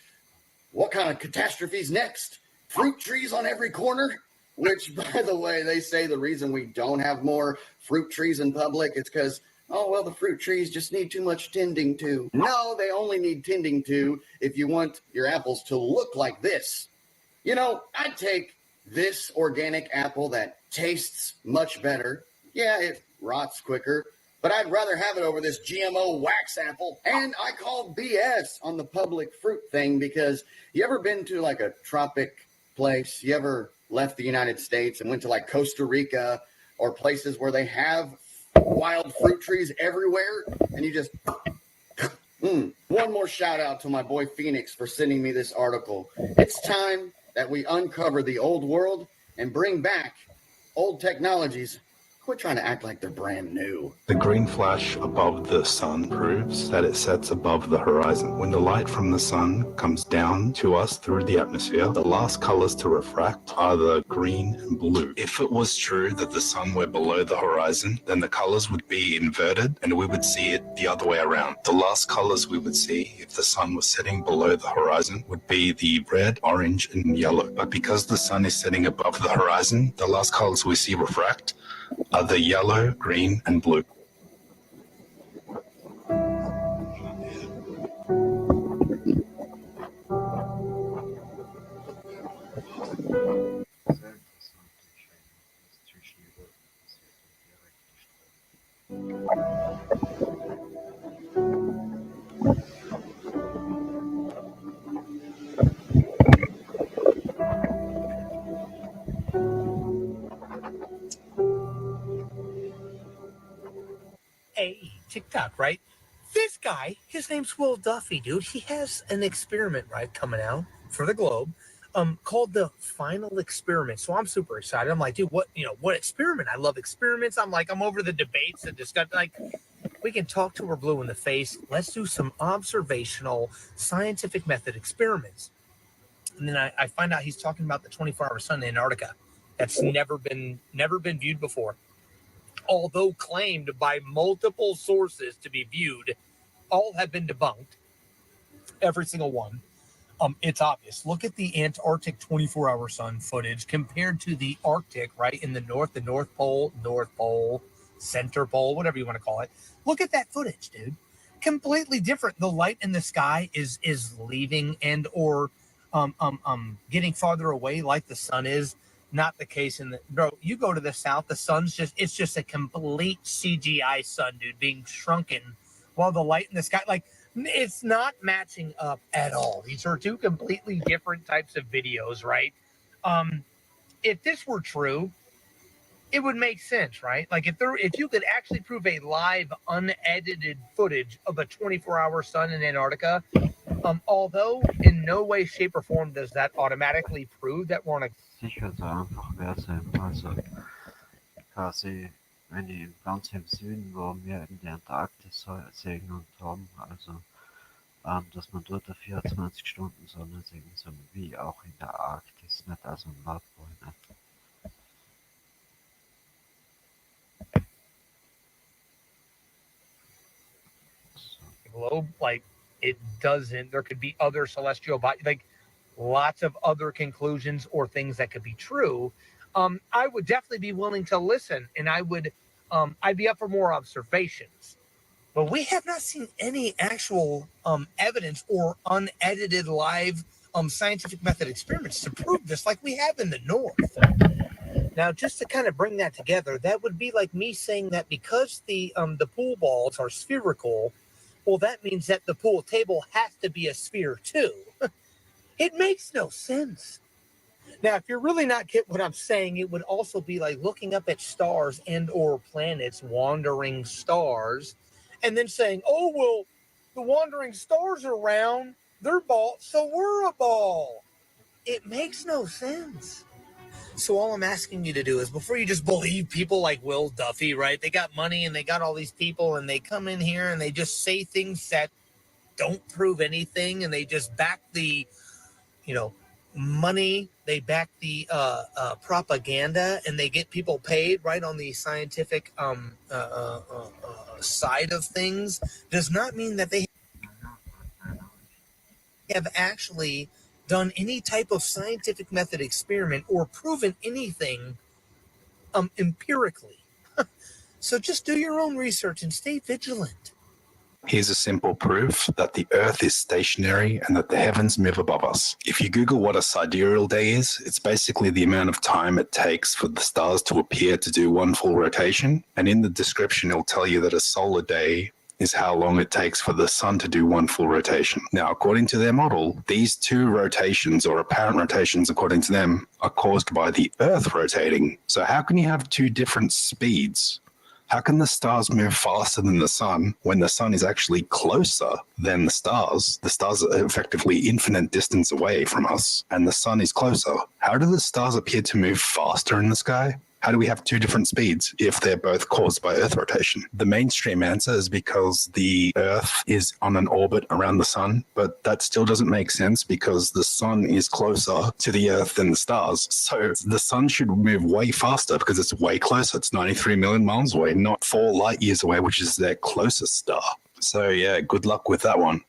what kind of catastrophes next? Fruit trees on every corner? Which, by the way, they say the reason we don't have more fruit trees in public is because, oh, well, the fruit trees just need too much tending to. No, they only need tending to if you want your apples to look like this. You know, I'd take this organic apple that tastes much better. Yeah, it rots quicker, but I'd rather have it over this GMO wax apple. And I call BS on the public fruit thing because you ever been to like a tropic place? You ever left the United States and went to like Costa Rica or places where they have wild fruit trees everywhere, and you just. One more shout out to my boy Phoenix for sending me this article. It's time that we uncover the old world and bring back old technologies. Quit trying to act like they're brand new. The green flash above the sun proves that it sets above the horizon. When the light from the sun comes down to us through the atmosphere, the last colors to refract are the green and blue. If it was true that the sun were below the horizon, then the colors would be inverted and we would see it the other way around. The last colors we would see if the sun was setting below the horizon would be the red, orange, and yellow. But because the sun is setting above the horizon, the last colors we see refract are the yellow, green, and blue. Hey, TikTok, right? This guy, his name's Will Duffy, dude. He has an experiment, right, coming out for the globe, called the Final Experiment. So I'm super excited. I'm like, dude, what experiment? I love experiments. I'm over the debates and discuss. Like, we can talk to her blue in the face. Let's do some observational, scientific method experiments. And then I find out he's talking about the 24-hour sun in Antarctica. That's never been viewed before. Although claimed by multiple sources to be viewed, all have been debunked. Every single one. It's obvious. Look at the Antarctic 24-hour sun footage compared to the Arctic, right, in the North Pole, Center Pole, whatever you want to call it. Look at that footage, dude. Completely different. The light in the sky is leaving and or getting farther away like the sun is. Not the case bro, you go to the south, the sun's it's just a complete CGI sun, dude, being shrunken while the light in the sky, like, it's not matching up at all. These are two completely different types of videos, right? If this were true, it would make sense, right? Like, if you could actually prove a live, unedited footage of a 24-hour sun in Antarctica, although in no way, shape, or form does that automatically prove that we're on a Sicher so einfach wert sein. Also quasi, wenn die ganz im Süden, wo wir in der Antarktis segeln und haben, also dass man dort eine 24-Stunden-Sonne sehen soll, wie auch in der Arktis, nicht also im Nordpol. Nicht? Globe, like, it doesn't. There could be other celestial bodies, like lots of other conclusions or things that could be true. I would definitely be willing to listen, and I'd be up for more observations. But we have not seen any actual evidence or unedited live scientific method experiments to prove this, like we have in the North. Now, just to kind of bring that together, that would be like me saying that because the pool balls are spherical, well, that means that the pool table has to be a sphere too. It makes no sense. Now, if you're really not getting what I'm saying, it would also be like looking up at stars and or planets, wandering stars, and then saying, oh, well, the wandering stars are round, they're ball, so we're a ball. It makes no sense. So all I'm asking you to do is, before you just believe people like Will Duffy, right? They got money and they got all these people and they come in here and they just say things that don't prove anything, and they just back the, money, they back the propaganda, and they get people paid right on the scientific side of things, does not mean that they have actually done any type of scientific method experiment or proven anything empirically. So just do your own research and stay vigilant. Here's a simple proof that the Earth is stationary and that the heavens move above us. If you Google what a sidereal day is, it's basically the amount of time it takes for the stars to appear to do one full rotation. And in the description, it'll tell you that a solar day is how long it takes for the sun to do one full rotation. Now, according to their model, these two rotations, or apparent rotations according to them, are caused by the Earth rotating. So how can you have two different speeds How can the stars move faster than the sun when the sun is actually closer than the stars? The stars are effectively infinite distance away from us, and the sun is closer. How do the stars appear to move faster in the sky? How do we have two different speeds if they're both caused by Earth rotation? The mainstream answer is because the Earth is on an orbit around the sun, but that still doesn't make sense because the sun is closer to the Earth than the stars. So the sun should move way faster because it's way closer. It's 93 million miles away, not 4 light years away, which is their closest star. So yeah, good luck with that one.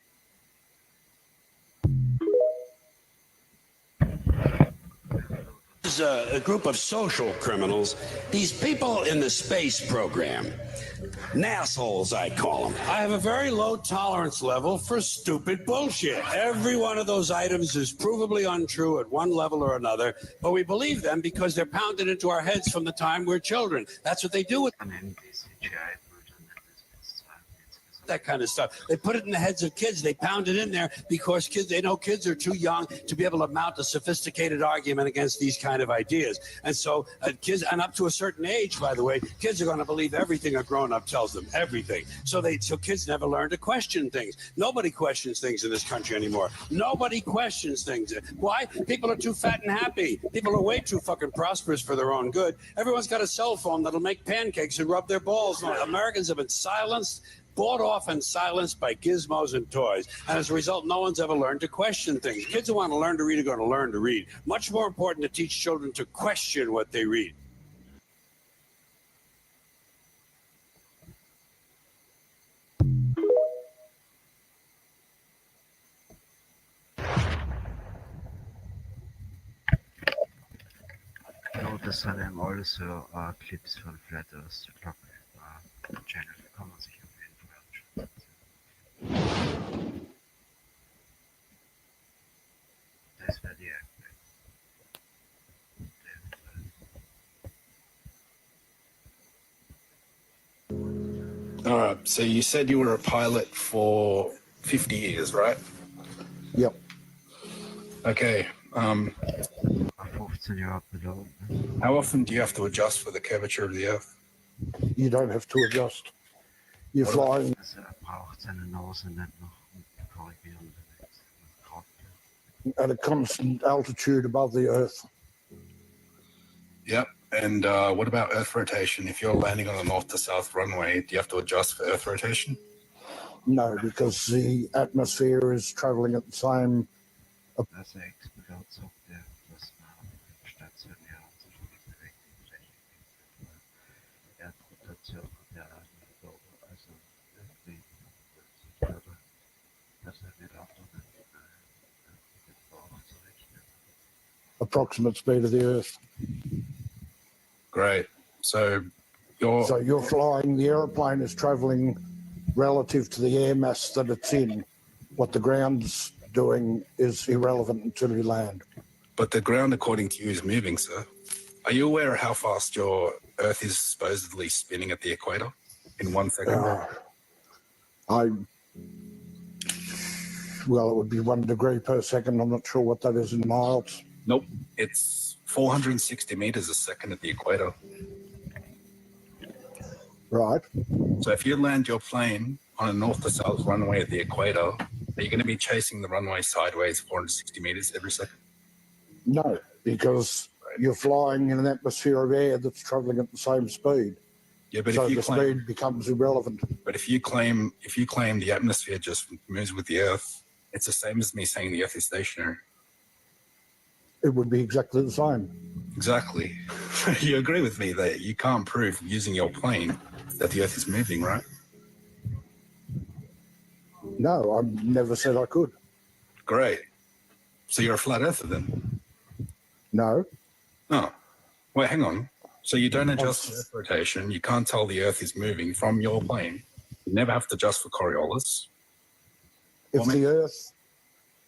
Is a group of social criminals, these people in the space program, nassholes I call them. I have a very low tolerance level for stupid bullshit. Every one of those items is provably untrue at one level or another, but we believe them because they're pounded into our heads from the time we're children. That's what they do with that kind of stuff. They put it in the heads of kids. They pound it in there because they know kids are too young to be able to mount a sophisticated argument against these kind of ideas. And so kids, and up to a certain age, by the way, kids are going to believe everything a grown-up tells them, everything. So kids never learn to question things. Nobody questions things in this country anymore. Nobody questions things. Why? People are too fat and happy. People are way too fucking prosperous for their own good. Everyone's got a cell phone that'll make pancakes and rub their balls. Americans have been silenced, bought off and silenced by gizmos and toys. And as a result, no one's ever learned to question things. Kids who want to learn to read are going to learn to read. Much more important to teach children to question what they read. Das sind eben alles so Clips von Flat Earth Channel. Kann man sich auf jeden Fall anschauen. Das wäre die All right, so you said you were a pilot for 50 years, right? Yep. Okay. 15 Jahre Pilot. How often do you have to adjust for the curvature of the Earth? You don't have to adjust. You're flying. Braucht seine Nase nicht noch korrigieren. At a constant altitude above the Earth. Yep. And what about Earth rotation? If you're landing on a north to south runway, do you have to adjust for Earth rotation? No, because the atmosphere is traveling at the same. Approximate speed of the Earth. Great. So you're flying, the airplane is traveling relative to the air mass that it's in. What the ground's doing is irrelevant until you land. But the ground, according to you, is moving, sir. Are you aware of how fast your Earth is supposedly spinning at the equator in 1 second? Well, it would be 1 degree per second. I'm not sure what that is in miles. Nope. It's 460 meters a second at the equator. Right. So if you land your plane on a north to south runway at the equator, are you going to be chasing the runway sideways 460 meters every second? No, because you're flying in an atmosphere of air that's traveling at the same speed. Yeah, but so if you the speed becomes irrelevant. But if you claim the atmosphere just moves with the Earth, it's the same as me saying the Earth is stationary. It would be exactly the same. Exactly. You agree with me that you can't prove using your plane that the Earth is moving, right? No, I never said I could. Great. So you're a flat earther then? No. Oh. Wait, hang on. So you don't adjust Earth rotation. You can't tell the Earth is moving from your plane. You never have to adjust for Coriolis.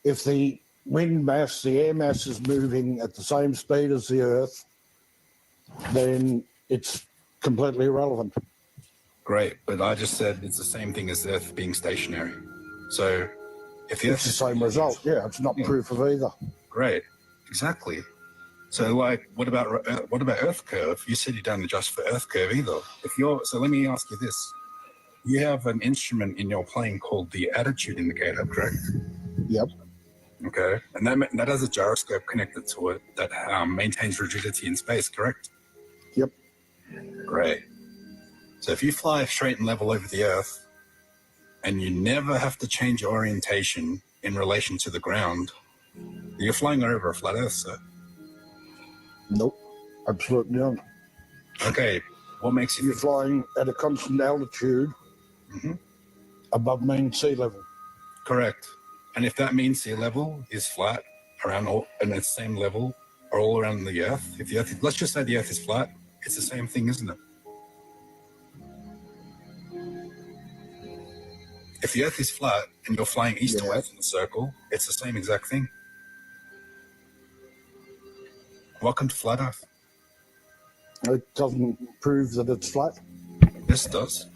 If the wind mass, the air mass is moving at the same speed as the Earth, then it's completely irrelevant. Great, but I just said it's the same thing as the Earth being stationary. So if the Earth is the same result, yeah, it's not proof of either. Great, exactly. So, like, what about Earth curve? You said you don't adjust for Earth curve either. So let me ask you this: you have an instrument in your plane called the attitude indicator, correct? Yep. Okay, and that has a gyroscope connected to it that maintains rigidity in space, correct? Yep. Great. So if you fly straight and level over the Earth, and you never have to change your orientation in relation to the ground, you're flying over a flat Earth, sir. Nope, absolutely not. Okay, what makes you... You're flying at a constant altitude above mean sea level. Correct. And if that mean sea level is flat around and it's the same level all around the Earth, if the Earth, let's just say the Earth is flat, it's the same thing, isn't it? If the Earth is flat and you're flying east to west in a circle, it's the same exact thing. Welcome to Flat Earth. It doesn't prove that it's flat. This does.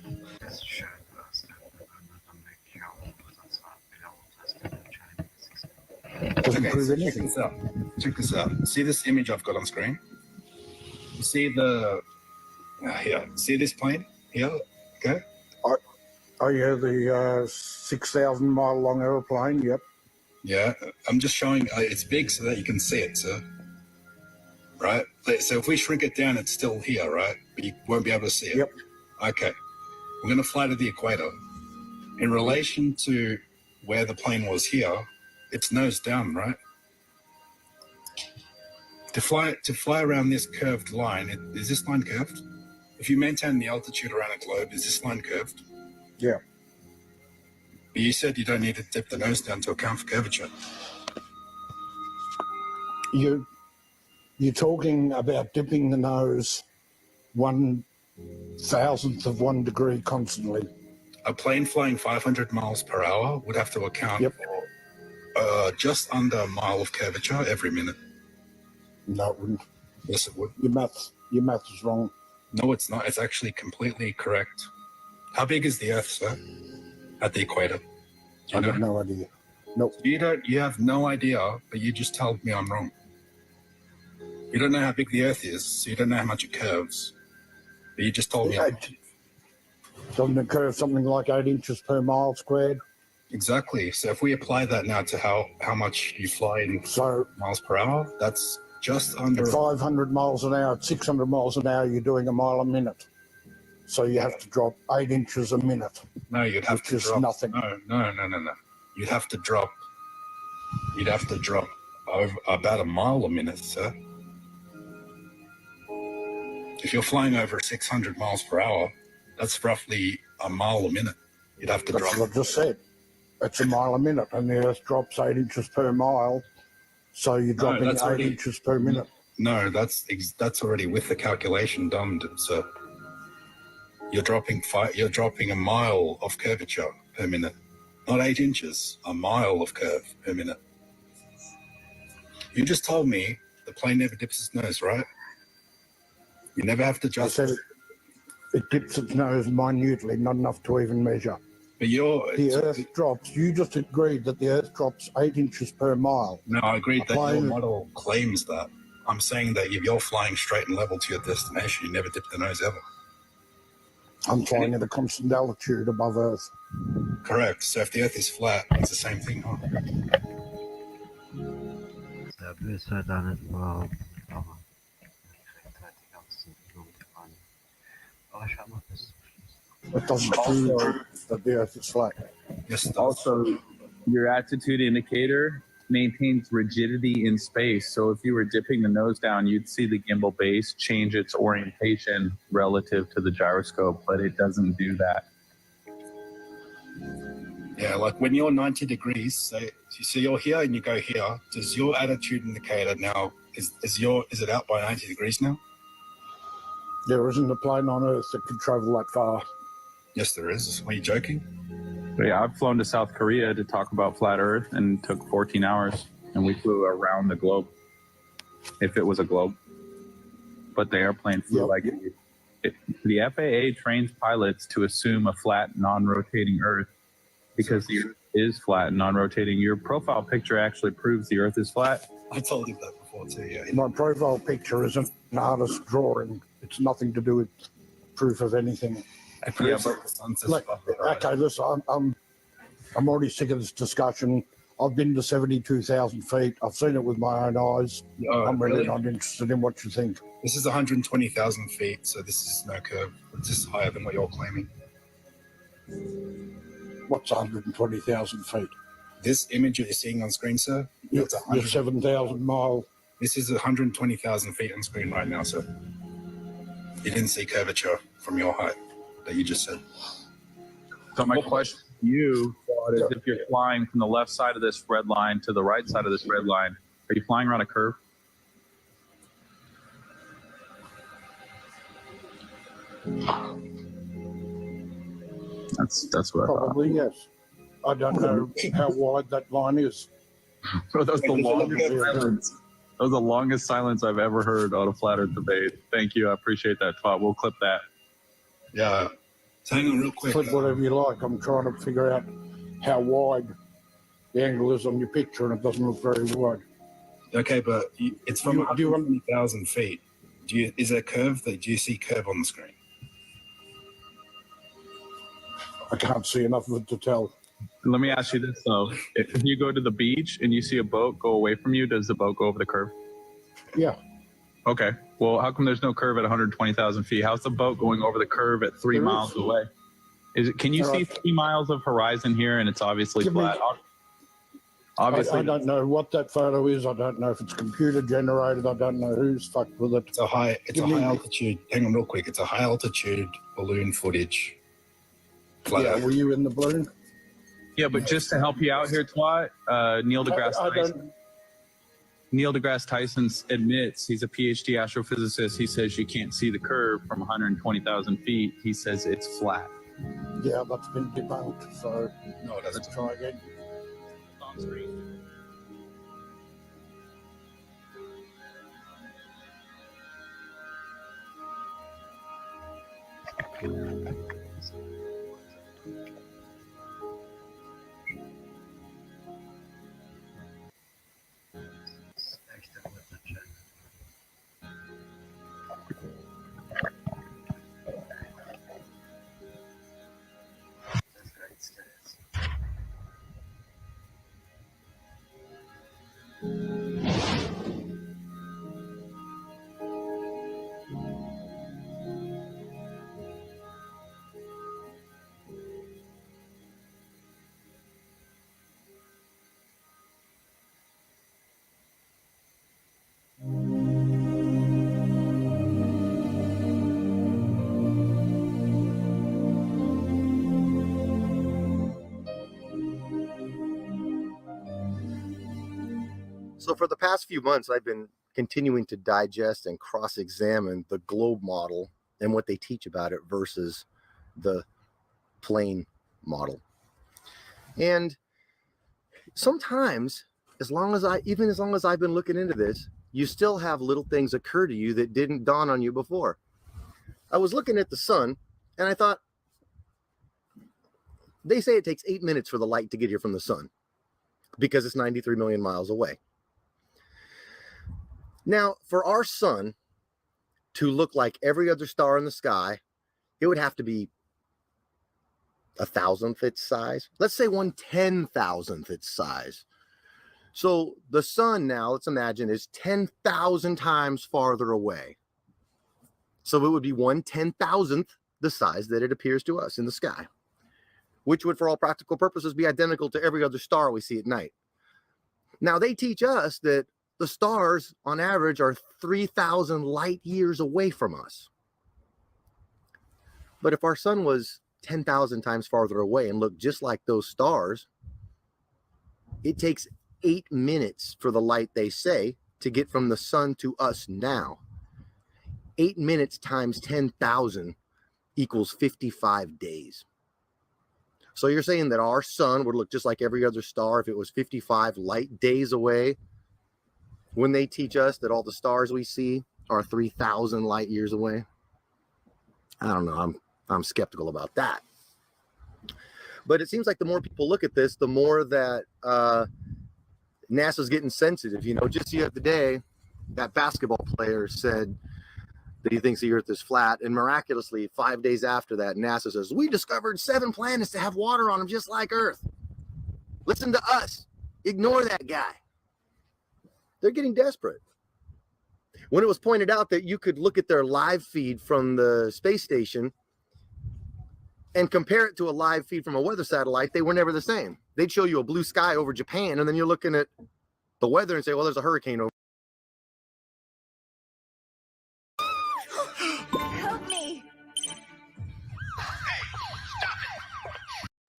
Doesn't prove anything. Check this out. See this image I've got on screen? You see the... here. See this plane? Here? Okay. Oh, yeah, the 6,000 mile long aeroplane, yep. Yeah, I'm just showing, it's big so that you can see it, sir. Right? So if we shrink it down, it's still here, right? But you won't be able to see it. Yep. Okay. We're going to fly to the equator. In relation to where the plane was here, it's nose down, right? To fly around this curved line, is this line curved? If you maintain the altitude around a globe, is this line curved? Yeah. But you said you don't need to dip the nose down to account for curvature. You're talking about dipping the nose 1/1000th of 1 degree constantly. A plane flying 500 miles per hour would have to account for just under a mile of curvature every minute. No, it wouldn't. Yes, it would. Your math is wrong. No, it's not. It's actually completely correct. How big is the Earth, sir? At the equator? I have no idea. Nope. You have no idea, but you just told me I'm wrong. You don't know how big the Earth is, so you don't know how much it curves. But you just told me I'm wrong. Doesn't it curve something like 8 inches per mile squared? Exactly. So if we apply that now to how much you fly in miles per hour, that's just under... At 500 miles an hour, at 600 miles an hour, you're doing a mile a minute. So you have to drop 8 inches a minute. No, you'd have to drop... nothing. No. You'd have to drop over about a mile a minute, sir. If you're flying over 600 miles per hour, that's roughly a mile a minute. You'd have to drop... That's what I just said. It's a mile a minute, and the Earth drops 8 inches per mile, so you're dropping 8 inches per minute. No, that's already with the calculation done, sir. You're dropping a mile of curvature per minute, not 8 inches. A mile of curve per minute. You just told me the plane never dips its nose, right? You never have to adjust. I said it dips its nose minutely, not enough to even measure. But the Earth drops. You just agreed that the Earth drops 8 inches per mile. No, I agreed that your model claims that. I'm saying that if you're flying straight and level to your destination, you never dip the nose ever. I'm flying at a constant altitude above Earth. Correct. So if the Earth is flat, it's the same thing, huh? It doesn't prove that the Earth is flat. Yes, it does. Also, your attitude indicator maintains rigidity in space. So if you were dipping the nose down, you'd see the gimbal base change its orientation relative to the gyroscope, but it doesn't do that. Yeah, like when you're 90 degrees, so you're here and you go here, does your attitude indicator now, is it out by 90 degrees now? There isn't a plane on Earth that can travel that far. Yes, there is. Are you joking? But yeah, I've flown to South Korea to talk about flat Earth and took 14 hours, and we flew around the globe, if it was a globe. But the airplane flew the FAA trains pilots to assume a flat, non-rotating Earth because the Earth is flat and non-rotating. Your profile picture actually proves the Earth is flat. I told you that before. before too. Yeah. My profile picture isn't an artist drawing. It's nothing to do with proof of anything. Yeah, but the sun sets above the horizon. Okay, listen, I'm already sick of this discussion. I've been to 72,000 feet. I've seen it with my own eyes. I'm really not interested in what you think. This is 120,000 feet, so this is no curve. It's just higher than what you're claiming. What's 120,000 feet? This image that you're seeing on screen, sir, It's 7,000 mile. This is 120,000 feet on screen right now, sir. You didn't see curvature from your height that you just said. So my question to you is, if you're flying from the left side of this red line to the right side of this red line, are you flying around a curve? That's what Probably, yes. I don't know how wide that line is. Bro, that was the longest silence. That was the longest silence I've ever heard on a flat Earth debate. Thank you. I appreciate that, Twat. We'll clip that. Yeah. So hang on real quick. Clip whatever you like. I'm trying to figure out how wide the angle is on your picture, and it doesn't look very wide. Okay, but it's from 120,000 feet. Is there a curve? Do you see curve on the screen? I can't see enough of it to tell. Let me ask you this, though. If you go to the beach and you see a boat go away from you, does the boat go over the curve? Yeah. Okay. Well, how come there's no curve at 120,000 feet? How's the boat going over the curve at 3 miles away? Can you see 3 miles of horizon here, and it's obviously flat? Obviously, I don't know what that photo is. I don't know if it's computer generated. I don't know who's fucked with it. It's a high altitude. Hang on real quick. It's a high altitude balloon footage. Yeah, were you in the balloon? Yeah, but just to help you out here, Twat, Neil deGrasse Tyson admits, he's a PhD astrophysicist. He says you can't see the curve from 120,000 feet. He says it's flat. Yeah, that's been debunked. So no, it doesn't. Let's try again. On screen. So for the past few months, I've been continuing to digest and cross-examine the globe model and what they teach about it versus the plane model. And sometimes, as long as I've been looking into this, you still have little things occur to you that didn't dawn on you before. I was looking at the sun and I thought, they say it takes 8 minutes for the light to get here from the sun because it's 93 million miles away. Now, for our sun to look like every other star in the sky, it would have to be 1,000th its size. Let's say 1/10,000th its size. So the sun now, let's imagine, is 10,000 times farther away. So it would be 1/10,000th the size that it appears to us in the sky, which would, for all practical purposes, be identical to every other star we see at night. Now, they teach us that the stars, on average, are 3,000 light years away from us. But if our sun was 10,000 times farther away and looked just like those stars, it takes 8 minutes for the light, they say, to get from the sun to us now. 8 minutes times 10,000 equals 55 days. So you're saying that our sun would look just like every other star if it was 55 light days away, when they teach us that all the stars we see are 3,000 light years away? I don't know. I'm skeptical about that. But it seems like the more people look at this, the more that NASA's getting sensitive. You know, just the other day, that basketball player said that he thinks the Earth is flat, and miraculously 5 days after that, NASA says, we discovered 7 planets that have water on them just like Earth. Listen to us. Ignore that guy. They're getting desperate. When it was pointed out that you could look at their live feed from the space station and compare it to a live feed from a weather satellite, they were never the same. They'd show you a blue sky over Japan, and then you're looking at the weather and say, well, there's a hurricane over. Help me.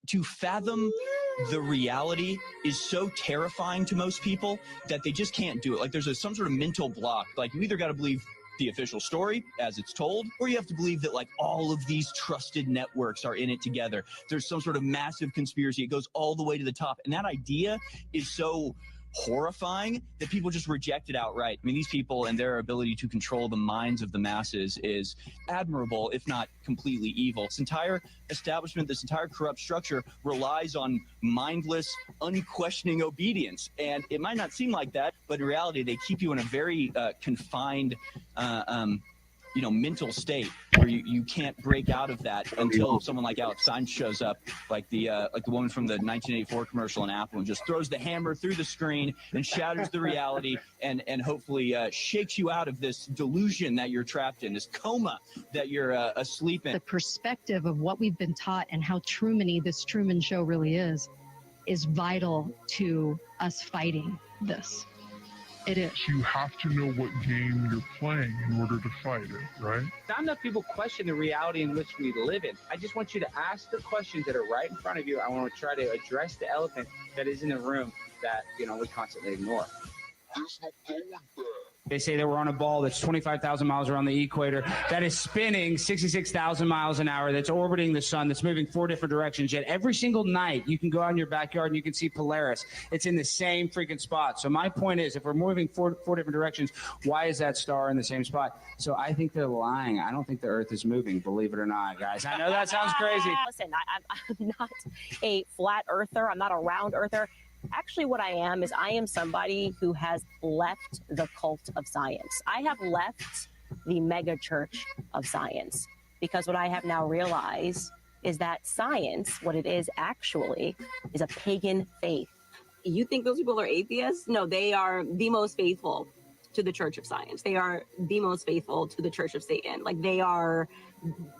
To fathom the reality is so terrifying to most people that they just can't do it. Like there's some sort of mental block. Like you either got to believe the official story as it's told, or you have to believe that like all of these trusted networks are in it together. There's some sort of massive conspiracy. It goes all the way to the top. And that idea is so horrifying that people just reject it outright. I mean, these people and their ability to control the minds of the masses is admirable, if not completely evil. This entire establishment, this entire corrupt structure relies on mindless, unquestioning obedience. And it might not seem like that, but in reality, they keep you in a very confined, mental state where you can't break out of that until someone like Alex Stein shows up, like the woman from the 1984 commercial in Apple, and just throws the hammer through the screen and shatters the reality and hopefully shakes you out of this delusion that you're trapped in, this coma that you're asleep in. The perspective of what we've been taught and how Truman-y this Truman Show really is vital to us fighting this. It is. You have to know what game you're playing in order to fight it, right? Not enough people question the reality in which we live in. I just want you to ask the questions that are right in front of you. I want to try to address the elephant that is in the room that, we constantly ignore. They say that we're on a ball that's 25,000 miles around the equator, that is spinning 66,000 miles an hour, that's orbiting the sun, that's moving 4 different directions. Yet every single night you can go out in your backyard and you can see Polaris. It's in the same freaking spot. So my point is, if we're moving four different directions, why is that star in the same spot? So I think they're lying. I don't think the Earth is moving, believe it or not, guys. I know that sounds crazy. Listen, I'm not a flat earther. I'm not a round earther. Actually, what I am is I am somebody who has left the cult of science. I have left the mega church of science, because what I have now realized is that science, what it is actually, is a pagan faith. You think those people are atheists? No, they are the most faithful to the church of science. They are the most faithful to the church of Satan. Like they are,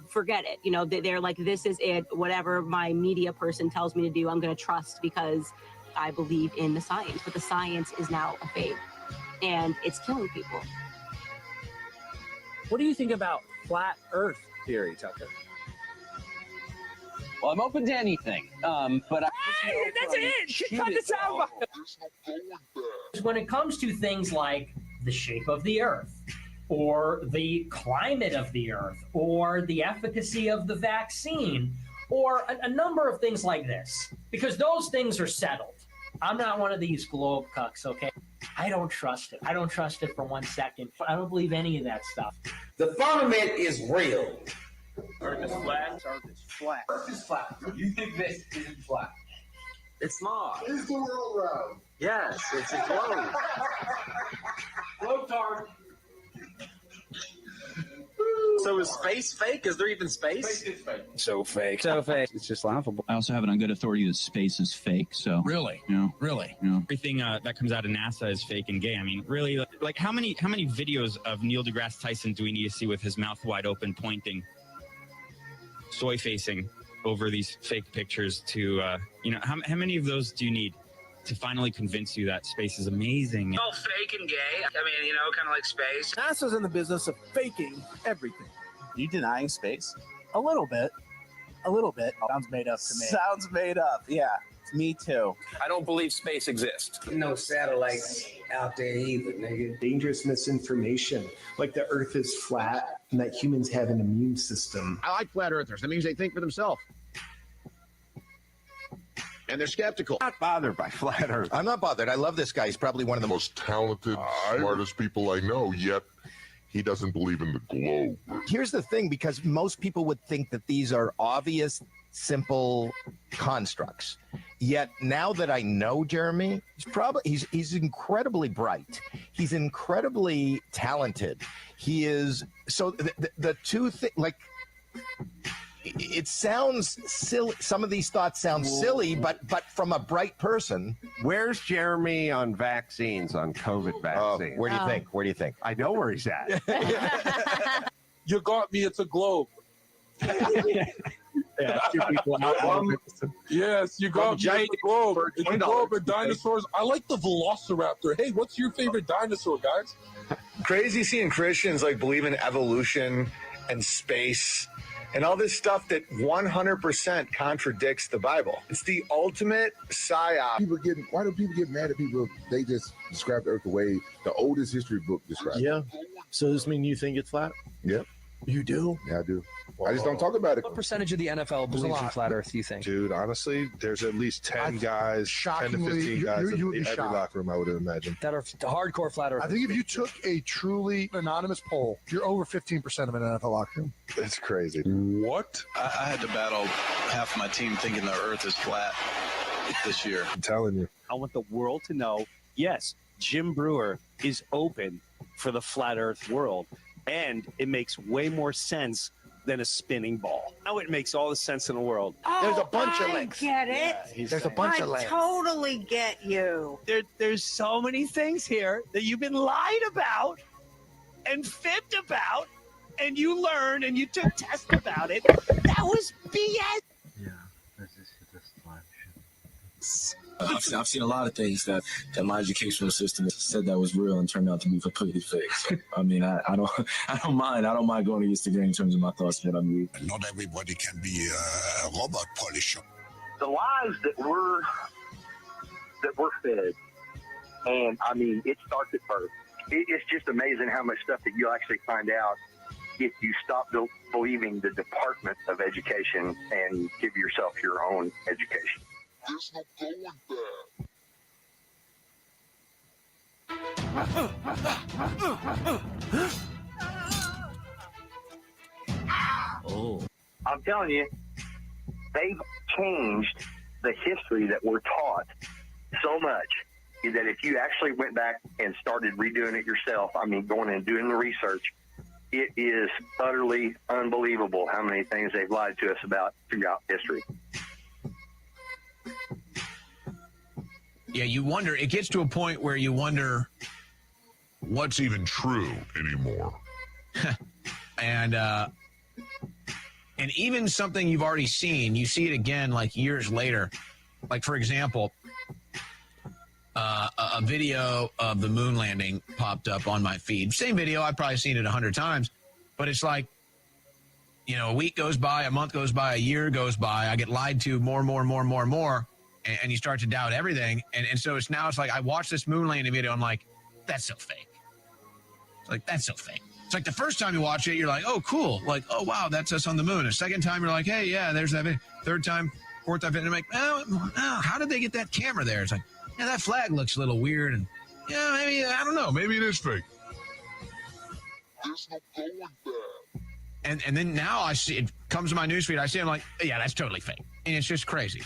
forget it. They're like, this is it. Whatever my media person tells me to do, I'm going to trust because I believe in the science, but the science is now a faith and it's killing people. What do you think about flat Earth theory, Tucker? Well, I'm open to anything, but that's it. She cut the soundbite. When it comes to things like the shape of the Earth, or the climate of the Earth, or the efficacy of the vaccine, or a number of things like this, because those things are settled. I'm not one of these globe cucks, okay? I don't trust it. I don't trust it for 1 second. I don't believe any of that stuff. The firmament is real. Earth is flat. Earth is flat. Earth is flat. You think this isn't flat? it's not. Is the world round? Yes, it's a globe. Globe tard. So is space fake? Is there even space? Space is fake. So fake. So fake. It's just laughable. I also have it on good authority that space is fake. So really, really, everything that comes out of NASA is fake and gay. I mean, really, like how many videos of Neil deGrasse Tyson do we need to see with his mouth wide open, pointing, soy facing over these fake pictures to, how many of those do you need to finally convince you that space is amazing? All fake and gay. I mean, kind of like space. NASA's in the business of faking everything. You denying space? A little bit. A little bit. Sounds made up to me. Sounds made up, yeah. Me too. I don't believe space exists. No satellites out there either, nigga. Dangerous misinformation, like the Earth is flat and that humans have an immune system. I like flat earthers. That means they think for themselves. And they're skeptical. I'm not bothered by flat earth. I'm not bothered. I love this guy. He's probably one of the most talented, smartest people I know, yet he doesn't believe in the globe. Here's the thing, because most people would think that these are obvious simple constructs. Yet now that I know Jeremy, he's incredibly bright. He's incredibly talented. He is so the two things, like, it sounds silly. Some of these thoughts sound silly, but from a bright person. Where's Jeremy on vaccines, on COVID vaccines? Where do you think? Where do you think? I know where he's at. You got me. It's a globe. Yeah, two people out. Yes, you got me. It's a globe. It's a globe of dinosaurs. I like the Velociraptor. Hey, what's your favorite dinosaur, guys? Crazy seeing Christians like believe in evolution and space and all this stuff that 100% contradicts the Bible. It's the ultimate psyop. Why do people get mad at people? They just describe the Earth the way the oldest history book describes it. Yeah. So does this mean you think it's flat? Yep. You do? Yeah, I do. I just don't talk about it. What percentage of the NFL believes in flat Earth, do you think? Dude, honestly, there's at least 10 guys, 10 to 15 guys in every locker room, I would imagine. That are hardcore flat Earth. I think if you took a truly anonymous poll, you're over 15% of an NFL locker room. It's crazy. What? I had to battle half my team thinking the Earth is flat this year. I'm telling you. I want the world to know, yes, Jim Brewer is open for the flat Earth world. And it makes way more sense than a spinning ball. Now it makes all the sense in the world. There's a bunch of links. I get it. There's a bunch of links. I totally get you. There's so many things here that you've been lied about and fibbed about, and you learned and you took tests about it. That was BS. Yeah, this is just live. I've seen a lot of things that my educational system said that was real and turned out to be completely fake. So, I mean, I don't mind going against the grain in terms of my thoughts and what I believe. Not everybody can be a robot polisher. The lies that we're fed, and I mean, it starts at birth. It's just amazing how much stuff that you actually find out if you stop believing the Department of Education and give yourself your own education. There's no going Oh. I'm telling you, they've changed the history that we're taught so much that if you actually went back and started redoing it yourself, I mean, going and doing the research, it is utterly unbelievable how many things they've lied to us about throughout history. Yeah, you wonder, it gets to a point where you wonder what's even true anymore. and even something you've already seen, you see it again like years later. Like, for example, a video of the moon landing popped up on my feed. Same video, I've probably seen it 100 times, but it's like, you know, a week goes by, a month goes by, a year goes by, I get lied to more, and you start to doubt everything. And so it's like, I watch this moon landing video, I'm like, that's so fake. It's like, that's so fake. It's like the first time you watch it, you're like, oh, cool. Like, oh, wow, that's us on the moon. The second time, you're like, hey, yeah, there's that video. Third time, fourth time, and I'm like, oh, how did they get that camera there? It's like, yeah, that flag looks a little weird. And yeah, maybe, I don't know, maybe it is fake. There's no going back. And then now I see, it comes to my newsfeed, I see it, I'm like, yeah, that's totally fake. And it's just crazy.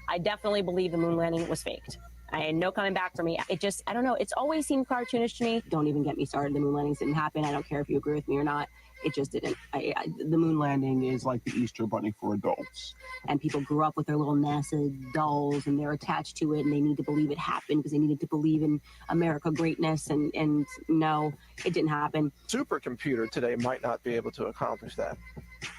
I definitely believe the moon landing was faked. I had no coming back for me. It just, I don't know. It's always seemed cartoonish to me. Don't even get me started. The moon landings didn't happen. I don't care if you agree with me or not. It just didn't. The moon landing is like the Easter Bunny for adults. And people grew up with their little NASA dolls and they're attached to it and they need to believe it happened because they needed to believe in America greatness. And no, it didn't happen. Supercomputer today might not be able to accomplish that.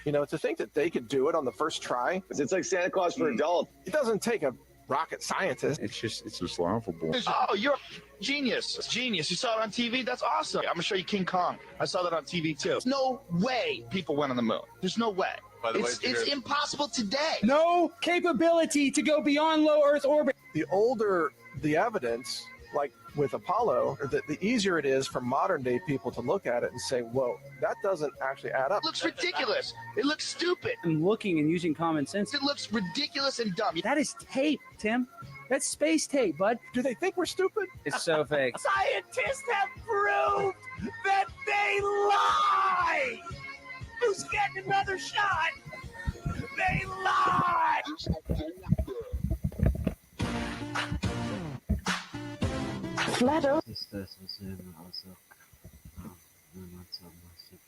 You know, to think that they could do it on the first try. It's like Santa Claus for adults. It doesn't take a rocket scientist. It's just laughable. Oh, you're a genius. Genius. You saw it on TV? That's awesome. I'm going to show you King Kong. I saw that on TV too. There's no way people went on the moon. There's no way. By the way, it's impossible today. No capability to go beyond low Earth orbit. The older the evidence, like with Apollo, the easier it is for modern day people to look at it and say, whoa, that doesn't actually add up. It looks ridiculous. It looks stupid. And looking and using common sense. It looks ridiculous and dumb. That is tape, Tim. That's space tape, bud. Do they think we're stupid? It's so fake. Scientists have proved that they lie. Who's getting another shot? They lie! Flat Earth. Das ist das, was wir immer aussagt. Wenn man so massiv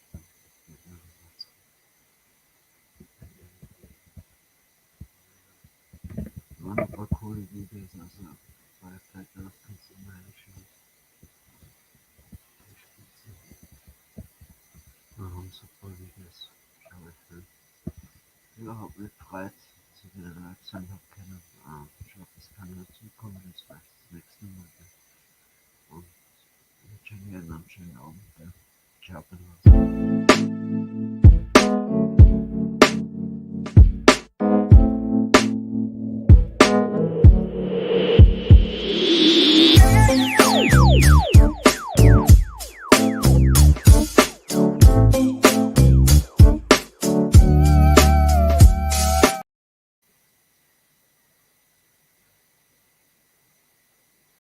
waren ein paar coole Videos, also bei Flat Earth kannst du immer hinschauen. Warum so coole Videos? Schau ich an. Überhaupt nicht breit zu der Reaktion habe können. Ich hoffe, es kann dazukommen, das vielleicht das nächste Mal. Und ich wünsche dir einen schönen Abend. Ciao.